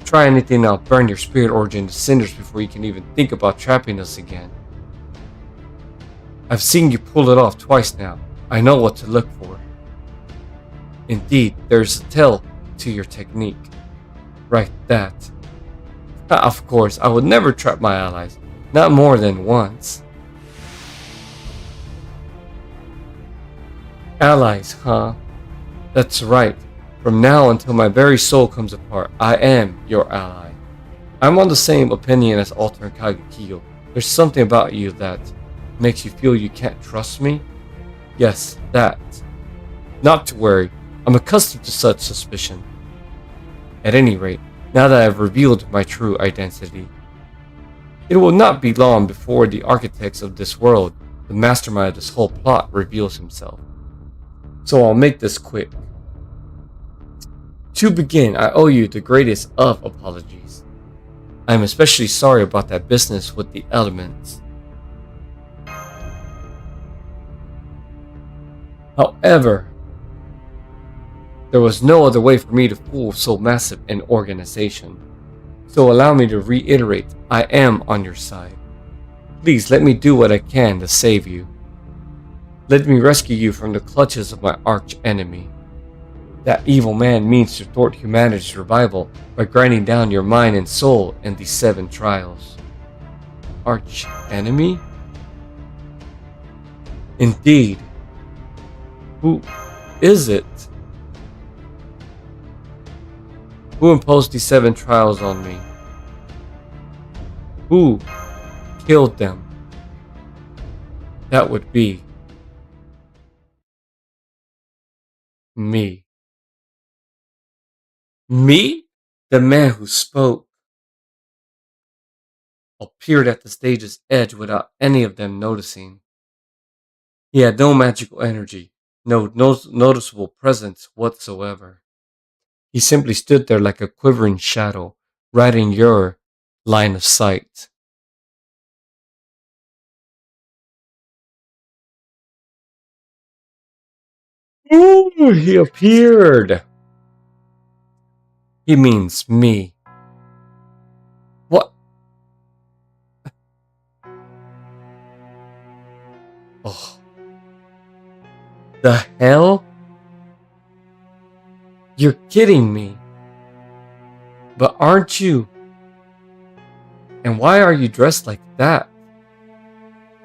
Try anything, I'll burn your spirit origin to cinders before you can even think about trapping us again. I've seen you pull it off twice now. I know what to look for. Indeed, there's a tell to your technique. Right, that. Of course, I would never trap my allies. Not more than once. Allies, huh? That's right. From now until my very soul comes apart, I am your ally. I'm on the same opinion as Alter and Kagekiyo. There's something about you that makes you feel you can't trust me? Yes, that. Not to worry, I'm accustomed to such suspicion. At any rate, now that I've revealed my true identity, it will not be long before the architects of this world, the mastermind of this whole plot, reveals himself. So I'll make this quick. To begin, I owe you the greatest of apologies. I am especially sorry about that business with the elements. However, there was no other way for me to fool so massive an organization. So allow me to reiterate, I am on your side. Please let me do what I can to save you. Let me rescue you from the clutches of my arch enemy. That evil man means to thwart humanity's revival by grinding down your mind and soul in these 7 trials. Arch enemy? Indeed. Who is it? Who imposed these 7 trials on me? Who killed them? That would be me. Me? The man who spoke appeared at the stage's edge without any of them noticing. He had no magical energy, no noticeable presence whatsoever. He simply stood there like a quivering shadow, right in your line of sight. Ooh, he appeared! He means me. What? Oh. The hell? You're kidding me. But aren't you? And why are you dressed like that?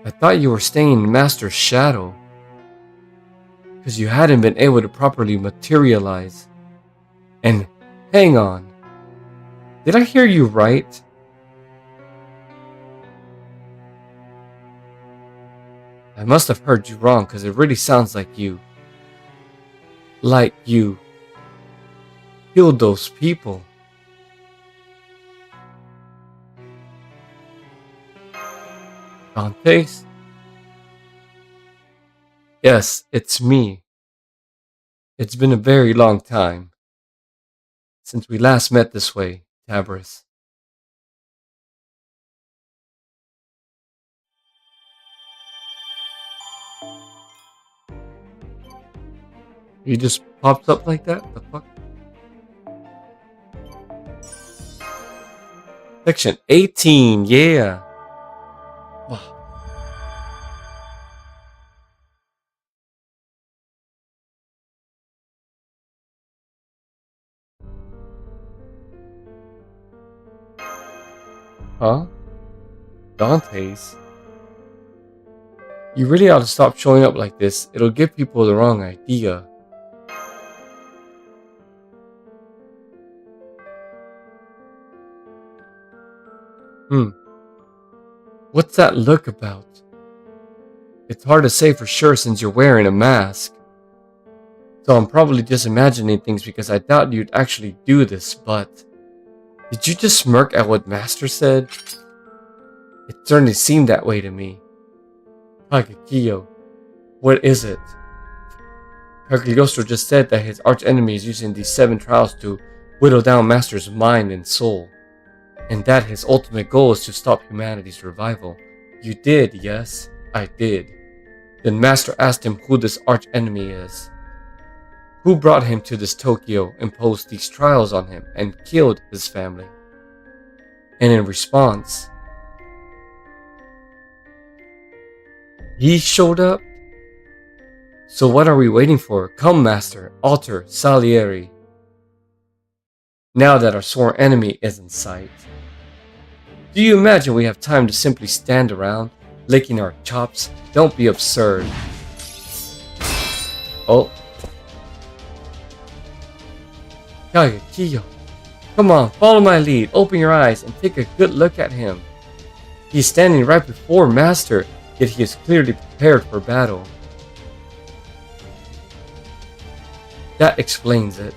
I thought you were staying in Master's shadow. Because you hadn't been able to properly materialize. And hang on. Did I hear you right? I must have heard you wrong because it really sounds like you. Like you killed those people. Dantes? Yes, it's me. It's been a very long time since we last met this way, Tabris. You just popped up like that? The fuck? Section 18, yeah. Wow. Huh? Dante's? You really ought to stop showing up like this. It'll give people the wrong idea. What's that look about? It's hard to say for sure since you're wearing a mask. So I'm probably just imagining things because I doubt you'd actually do this, but... Did you just smirk at what Master said? It certainly seemed that way to me. Kagekiyo, what is it? Cagliostro just said that his archenemy is using these 7 trials to whittle down Master's mind and soul, and that his ultimate goal is to stop humanity's revival. You did, yes? I did. Then Master asked him who this archenemy is. Who brought him to this Tokyo, imposed these trials on him, and killed his family? And in response, he showed up? So what are we waiting for? Come, Master, alter Salieri. Now that our sworn enemy is in sight. Do you imagine we have time to simply stand around, licking our chops? Don't be absurd. Oh. Kagekiyo, come on, follow my lead, open your eyes, and take a good look at him. He is standing right before Master, yet he is clearly prepared for battle. That explains it.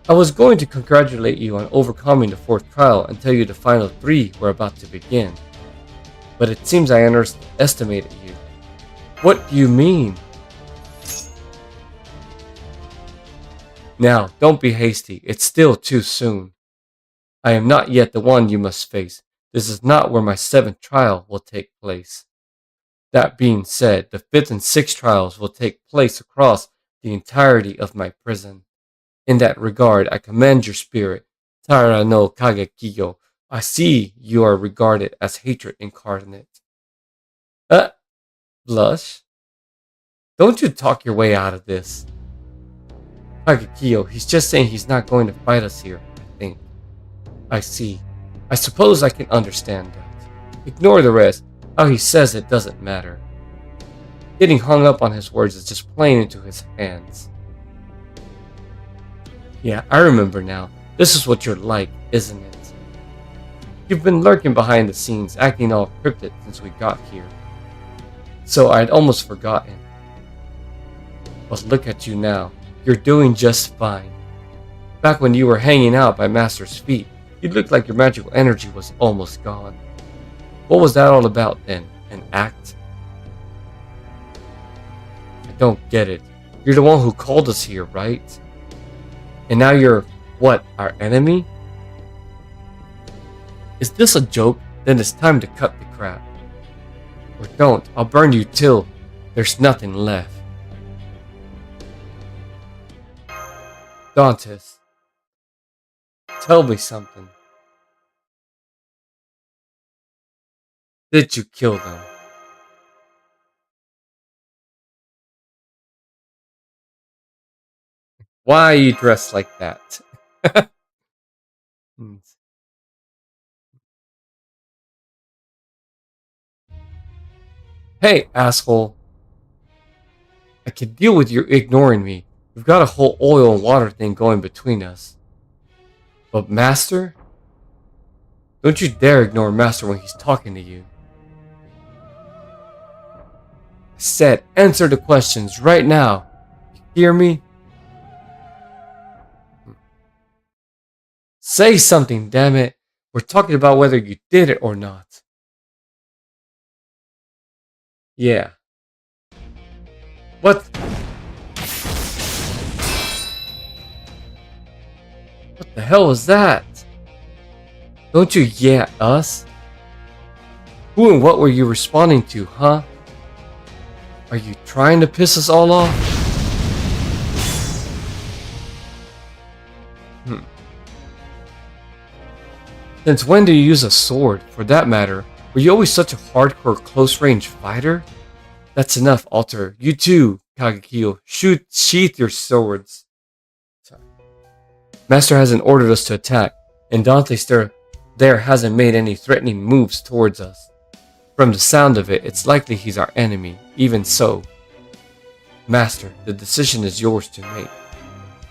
I was going to congratulate you on overcoming the 4th trial and tell you the final 3 were about to begin. But it seems I underestimated you. What do you mean? Now, don't be hasty. It's still too soon. I am not yet the one you must face. This is not where my 7th trial will take place. That being said, the 5th and 6th trials will take place across the entirety of my prison. In that regard, I commend your spirit, Taira no Kagekiyo. I see you are regarded as hatred incarnate. Blush? Don't you talk your way out of this. Kagekiyo, he's just saying he's not going to fight us here, I think. I see. I suppose I can understand that. Ignore the rest. How he says it doesn't matter. Getting hung up on his words is just playing into his hands. Yeah, I remember now. This is what you're like, isn't it? You've been lurking behind the scenes, acting all cryptic since we got here. So I'd almost forgotten. But look at you now. You're doing just fine. Back when you were hanging out by Master's feet, you looked like your magical energy was almost gone. What was that all about then? An act? I don't get it. You're the one who called us here, right? And now you're, what, our enemy? Is this a joke? Then it's time to cut the crap. Or don't, I'll burn you till there's nothing left. Dantes, tell me something. Did you kill them? Why are you dressed like that? Hmm. Hey, asshole. I can deal with you ignoring me. We've got a whole oil and water thing going between us. But Master? Don't you dare ignore Master when he's talking to you. I said, answer the questions right now. You hear me? Say something, damn it. We're talking about whether you did it or not. Yeah. What? What the hell was that? Don't you yeah us? Who and what were you responding to, huh? Are you trying to piss us all off? Since when do you use a sword? For that matter, were you always such a hardcore close-range fighter? That's enough, Alter. You too, Kagekyo. Sheath your swords. Sorry. Master hasn't ordered us to attack, and Dante there hasn't made any threatening moves towards us. From the sound of it, it's likely he's our enemy. Even so, Master, the decision is yours to make.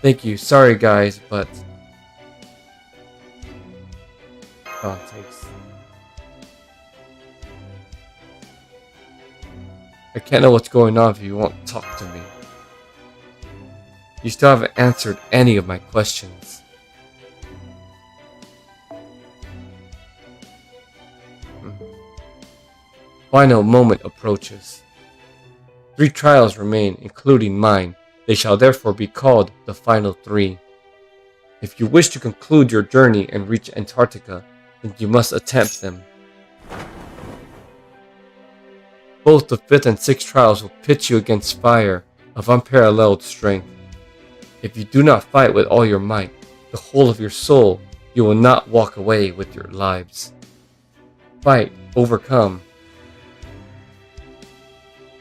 Thank you. Sorry, guys, but Dante's. I can't know what's going on if you won't talk to me. You still haven't answered any of my questions. Final moment approaches. 3 trials remain, including mine. They shall therefore be called the final 3. If you wish to conclude your journey and reach Antarctica, then you must attempt them. Both the 5th and 6th trials will pit you against fire of unparalleled strength. If you do not fight with all your might, the whole of your soul, you will not walk away with your lives. Fight, overcome.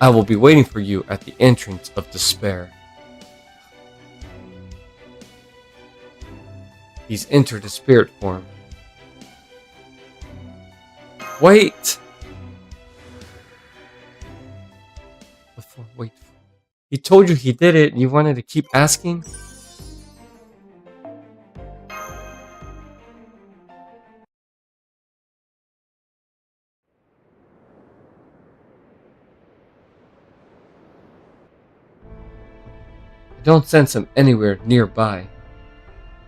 I will be waiting for you at the entrance of despair. He's entered a spirit form. Wait! Wait. He told you he did it and you wanted to keep asking? I don't sense him anywhere nearby.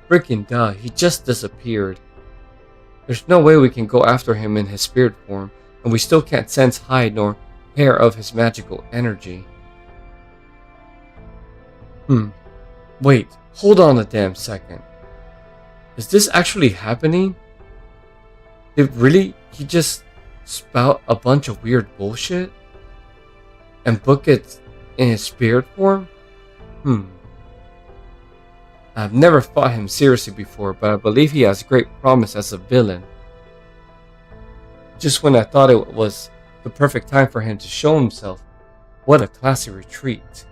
Freaking duh, he just disappeared. There's no way we can go after him in his spirit form, and we still can't sense hide nor hair of his magical energy. Wait, hold on a damn second. Is this actually happening? Did he just spout a bunch of weird bullshit? And book it in his spirit form? I've never fought him seriously before, but I believe he has great promise as a villain. Just when I thought it was the perfect time for him to show himself, what a classy retreat.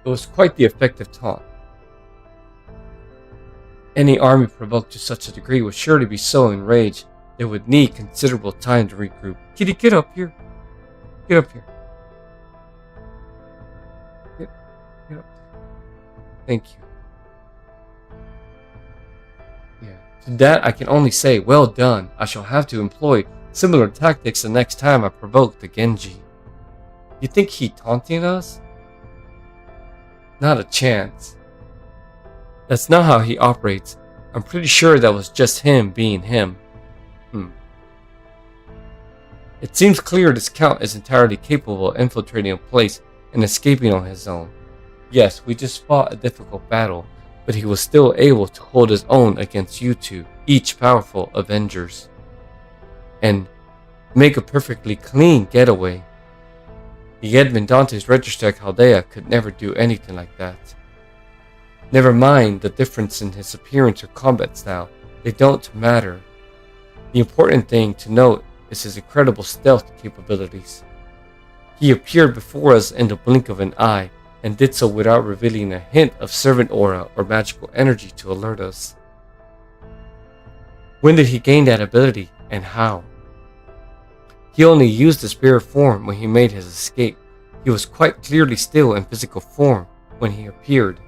It was quite the effective taunt. Any army provoked to such a degree would surely be so enraged they would need considerable time to regroup. Kitty, get up here. Get up here. Get up. Thank you. To that I can only say, well done. I shall have to employ similar tactics the next time I provoke the Genji. You think he taunting us? Not a chance. That's not how he operates. I'm pretty sure that was just him being him. It seems clear this Count is entirely capable of infiltrating a place and escaping on his own. Yes, we just fought a difficult battle, but he was still able to hold his own against you two, each powerful Avengers, and make a perfectly clean getaway. The Edmund Dante's Register Chaldea could never do anything like that. Never mind the difference in his appearance or combat style, they don't matter. The important thing to note is his incredible stealth capabilities. He appeared before us in the blink of an eye, and did so without revealing a hint of servant aura or magical energy to alert us. When did he gain that ability, and how? He only used the spirit form when he made his escape. He was quite clearly still in physical form when he appeared.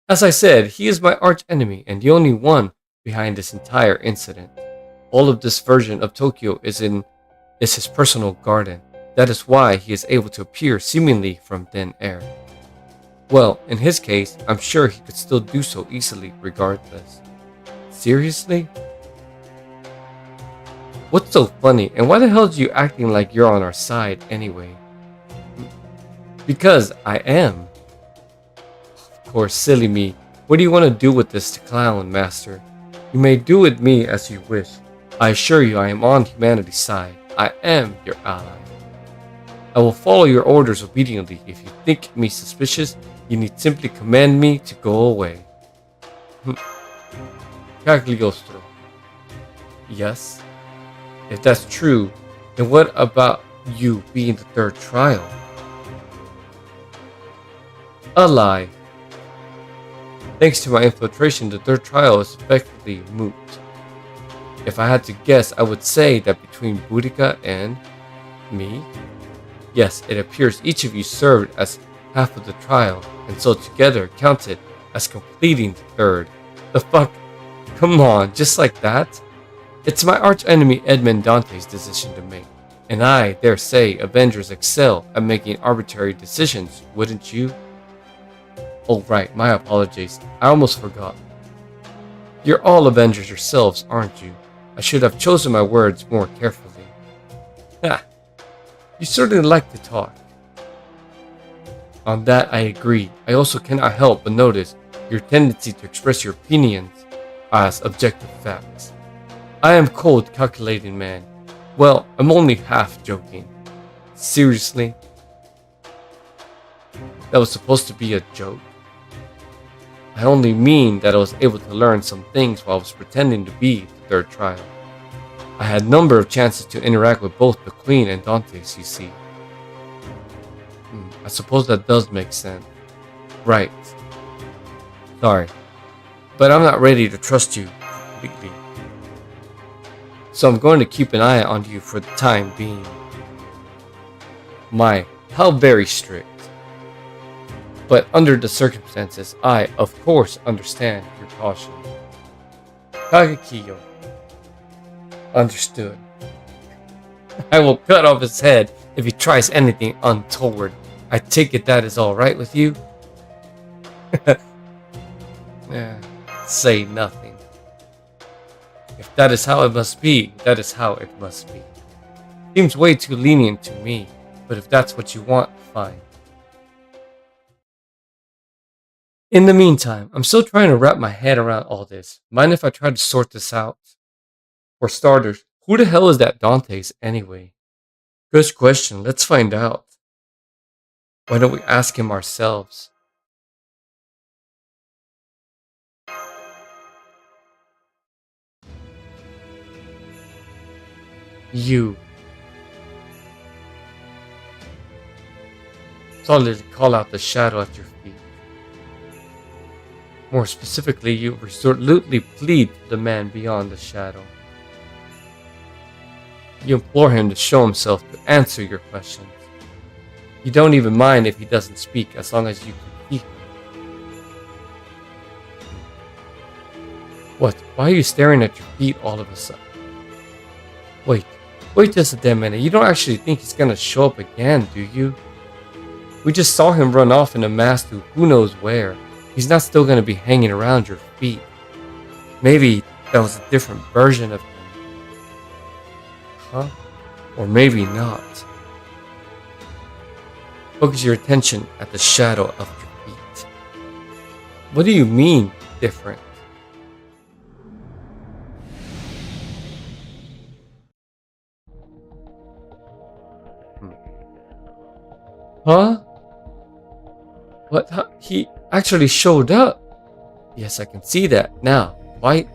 As I said, he is my arch enemy and the only one behind this entire incident. All of this version of Tokyo is his personal garden. That is why he is able to appear seemingly from thin air. Well, in his case, I'm sure he could still do so easily regardless. Seriously? What's so funny, and why the hell are you acting like you're on our side anyway? Because I am. Of course, silly me. What do you want to do with this clown, master? You may do with me as you wish. I assure you I am on humanity's side. I am your ally. I will follow your orders obediently. If you think me suspicious, you need simply command me to go away. Cagliostro. Yes? If that's true, then what about you being the third trial? A lie. Thanks to my infiltration, the third trial is effectively moot. If I had to guess, I would say that between Boudica and me, yes, it appears each of you served as half of the trial, and so together counted as completing the third. The fuck? Come on, just like that? It's my arch-enemy Edmond Dante's decision to make, and I dare say Avengers excel at making arbitrary decisions, wouldn't you? Oh right, my apologies, I almost forgot. You're all Avengers yourselves, aren't you? I should have chosen my words more carefully. Ha! You certainly like to talk. On that I agree. I also cannot help but notice your tendency to express your opinions as objective facts. I am cold, calculating man. Well, I'm only half joking. Seriously? That was supposed to be a joke? I only mean that I was able to learn some things while I was pretending to be the third trial. I had a number of chances to interact with both the Queen and Dante's, you see. I suppose that does make sense. Right. Sorry. But I'm not ready to trust you completely. So I'm going to keep an eye on you for the time being. How very strict. But under the circumstances, I, of course, understand your caution. Kagekiyo. Understood. I will cut off his head if he tries anything untoward. I take it that is alright with you? Say nothing. If that is how it must be, that is how it must be. Seems way too lenient to me, but if that's what you want, fine. In the meantime, I'm still trying to wrap my head around all this. Mind if I try to sort this out? For starters, who the hell is that Dante's anyway? Good question, let's find out. Why don't we ask him ourselves? You. Solidly call out the shadow at your feet. More specifically, you resolutely plead to the man beyond the shadow. You implore him to show himself to answer your questions. You don't even mind if he doesn't speak as long as you can hear him. What? Why are you staring at your feet all of a sudden? Wait just a damn minute. You don't actually think he's gonna show up again, do you? We just saw him run off in a mass to who knows where. He's not still gonna be hanging around your feet. Maybe that was a different version of him. Huh? Or maybe not. Focus your attention at the shadow of your feet. What do you mean, different? Huh? What? He actually showed up. Yes, I can see that now. Right?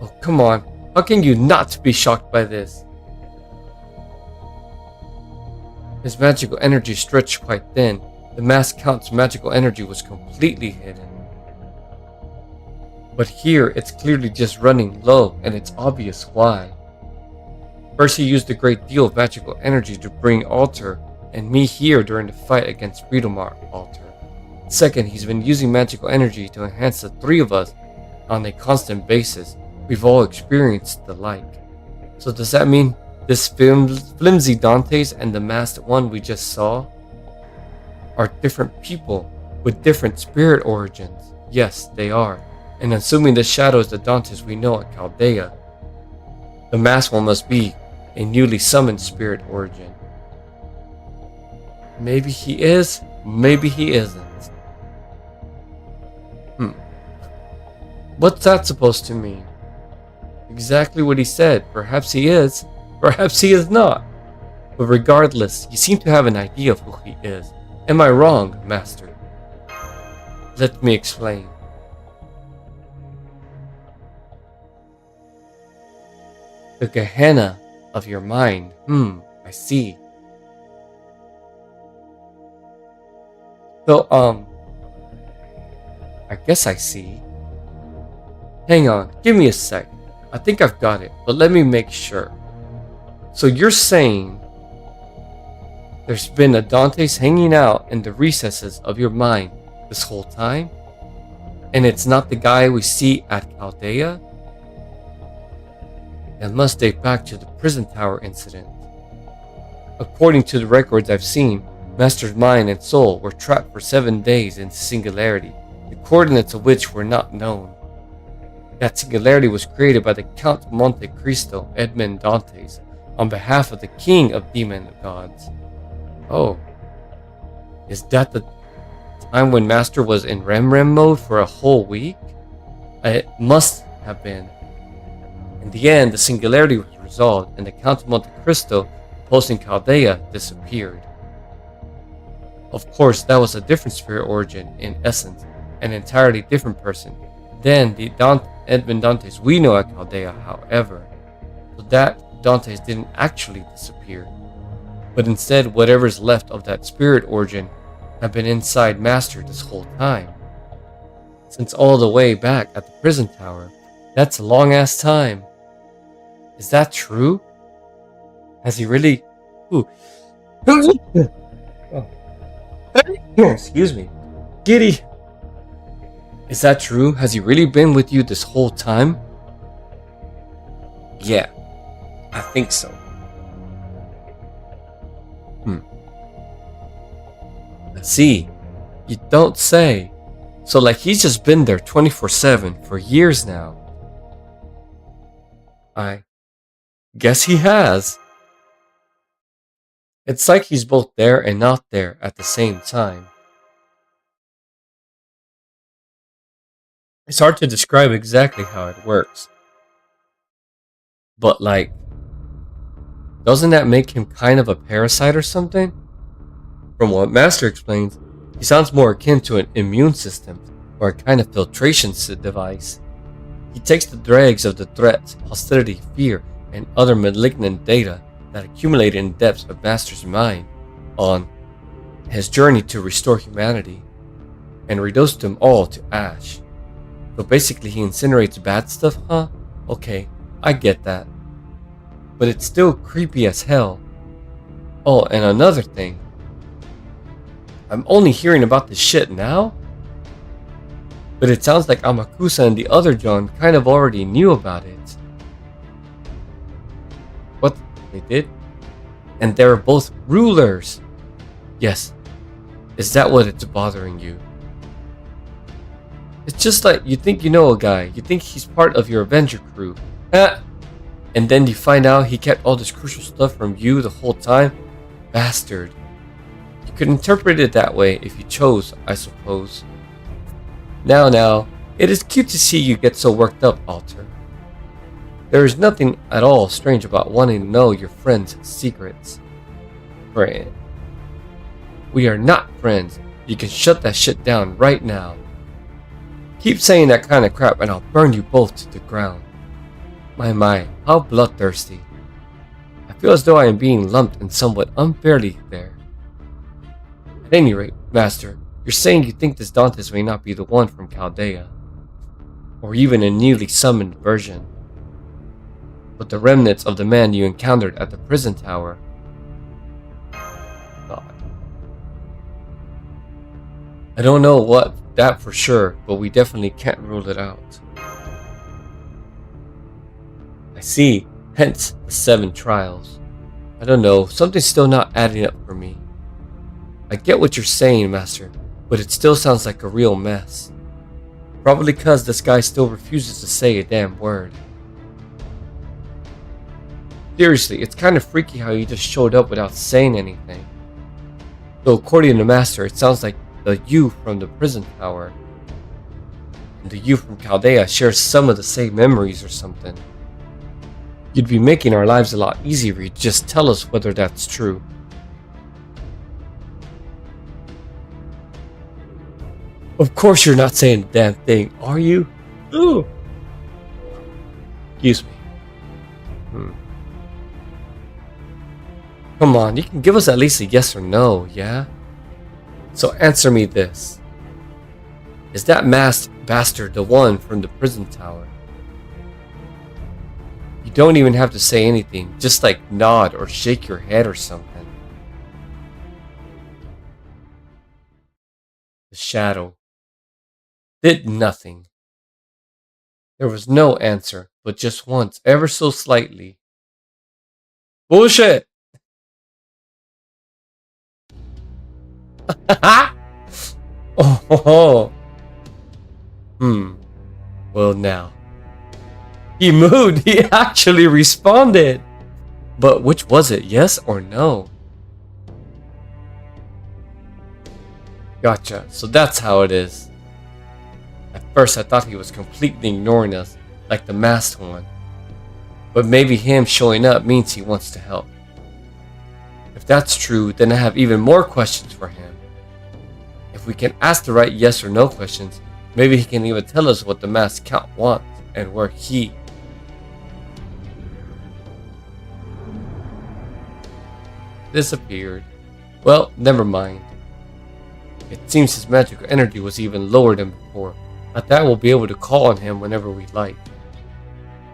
Oh, come on. How can you not be shocked by this? His magical energy stretched quite thin. The mass count's magical energy was completely hidden. But here it's clearly just running low, and it's obvious why. First, he used a great deal of magical energy to bring Alter and me here during the fight against Ridomar Alter. Second, he's been using magical energy to enhance the three of us on a constant basis. We've all experienced the like. So does that mean this flimsy Dante's and the masked one we just saw are different people with different spirit origins? Yes, they are. And assuming the shadow is the Dante's we know at Chaldea, the masked one must be a newly summoned spirit origin. Maybe he is, maybe he isn't. What's that supposed to mean? Exactly what he said. Perhaps he is, perhaps he is not. But regardless, you seem to have an idea of who he is. Am I wrong, Master? Let me explain. The Gehenna of your mind. I see. So, I guess I see. Hang on, give me a sec. I think I've got it, but let me make sure. So you're saying there's been a Dante's hanging out in the recesses of your mind this whole time? And it's not the guy we see at Chaldea? It must date back to the prison tower incident. According to the records I've seen, Master's mind and soul were trapped for 7 days in singularity, the coordinates of which were not known. That singularity was created by the Count Monte Cristo Edmond Dantes on behalf of the King of Demon Gods. Oh, is that the time when Master was in REM mode for a whole week? It must have been. In the end, the singularity was resolved and the Count of Monte Cristo, posting Chaldea, disappeared. Of course, that was a different spirit origin, in essence, an entirely different person than the Edmond Dantes we know at Chaldea, however. So that Dantes didn't actually disappear, but instead whatever's left of that spirit origin had been inside Master this whole time. Since all the way back at the prison tower, that's a long ass time. Is that true? Has he really... Excuse me. Giddy. Is that true? Has he really been with you this whole time? Yeah, I think so. I see. You don't say. So like he's just been there 24/7 for years now. I guess he has. It's like he's both there and not there at the same time. It's hard to describe exactly how it works. But like, doesn't that make him kind of a parasite or something? From what Master explains, he sounds more akin to an immune system or a kind of filtration device. He takes the dregs of the threats, hostility, fear, and other malignant data that accumulate in the depths of Master's mind on his journey to restore humanity and reduce them all to ash. So basically he incinerates bad stuff, huh? Okay, I get that. But it's still creepy as hell. Oh, and another thing. I'm only hearing about this shit now? But it sounds like Amakusa and the other John kind of already knew about it. What? They did? And they were both rulers. Yes. Is that what it's bothering you? It's just like you think you know a guy. You think he's part of your Avenger crew. And then you find out he kept all this crucial stuff from you the whole time? Bastard. You could interpret it that way if you chose, I suppose. Now, it is cute to see you get so worked up, Alter. There is nothing at all strange about wanting to know your friend's secrets. Friend. We are not friends. You can shut that shit down right now. Keep saying that kind of crap and I'll burn you both to the ground. My, how bloodthirsty. I feel as though I am being lumped in somewhat unfairly there. At any rate, Master, you're saying you think this Dantes may not be the one from Chaldea. or even a newly summoned version, but the remnants of the man you encountered at the prison tower. God. I don't know what that for sure, but we definitely can't rule it out. I see, hence the 7 trials. I don't know, something's still not adding up for me. I get what you're saying, Master, but it still sounds like a real mess. Probably because this guy still refuses to say a damn word. Seriously, it's kind of freaky how he just showed up without saying anything. So according to Master, it sounds like the you from the prison tower and the you from Chaldea share some of the same memories or something. You'd be making our lives a lot easier if you just tell us whether that's true. Of course you're not saying a damn thing, are you? Ooh. Excuse me. Come on, you can give us at least a yes or no, yeah? So answer me this. Is that masked bastard the one from the prison tower? You don't even have to say anything, just like nod or shake your head or something. The shadow did nothing. There was no answer, but just once, ever so slightly. Bullshit! Oh. Well now. He moved, he actually responded. But which was it, yes or no? Gotcha, so that's how it is. At first I thought he was completely ignoring us, like the masked one. But maybe him showing up means he wants to help. If that's true, then I have even more questions for him. If we can ask the right yes or no questions, maybe he can even tell us what the masked count wants and where he disappeared. Well, never mind. It seems his magical energy was even lower than before. At that we'll be able to call on him whenever we like.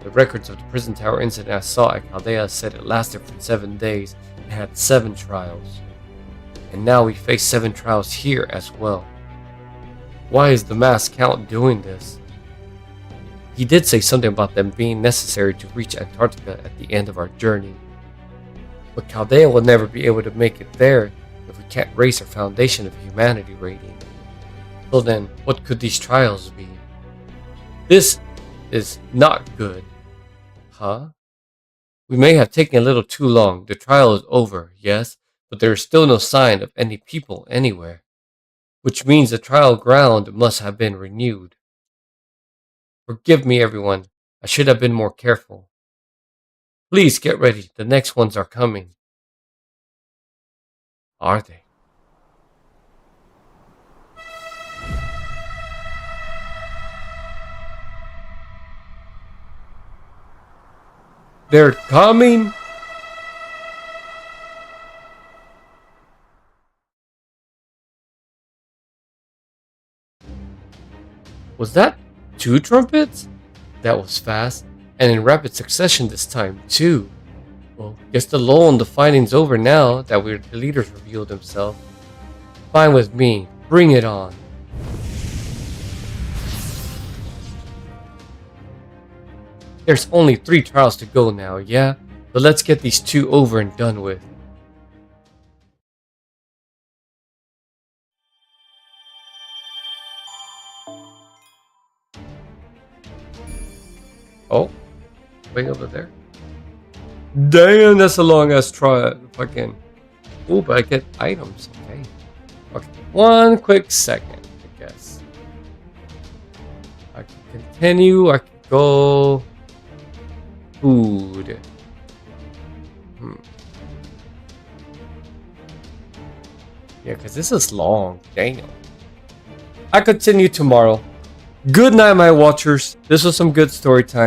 The records of the prison tower incident I saw at Chaldea said it lasted for 7 days and had 7 trials. And now we face 7 trials here as well. Why is the masked count doing this? He did say something about them being necessary to reach Antarctica at the end of our journey. But Chaldea will never be able to make it there if we can't raise our foundation of humanity rating. So then, what could these trials be? This is not good. Huh? We may have taken a little too long. The trial is over, yes, but there is still no sign of any people anywhere. Which means the trial ground must have been renewed. Forgive me, everyone. I should have been more careful. Please get ready. The next ones are coming. Are they? They're coming? Was that 2 trumpets? That was fast, and in rapid succession this time, too. Well, guess the lull in the fighting's over now that the leaders revealed themselves. Fine with me. Bring it on. There's only 3 trials to go now, yeah? But let's get these 2 over and done with. Oh, way over there. Damn, that's a long ass try. Fucking. Oh, but I get items. Okay. Okay. 1 quick second, I guess. I can continue. I can go. Food. Yeah, because this is long. Damn. I continue tomorrow. Good night, my watchers. This was some good story time.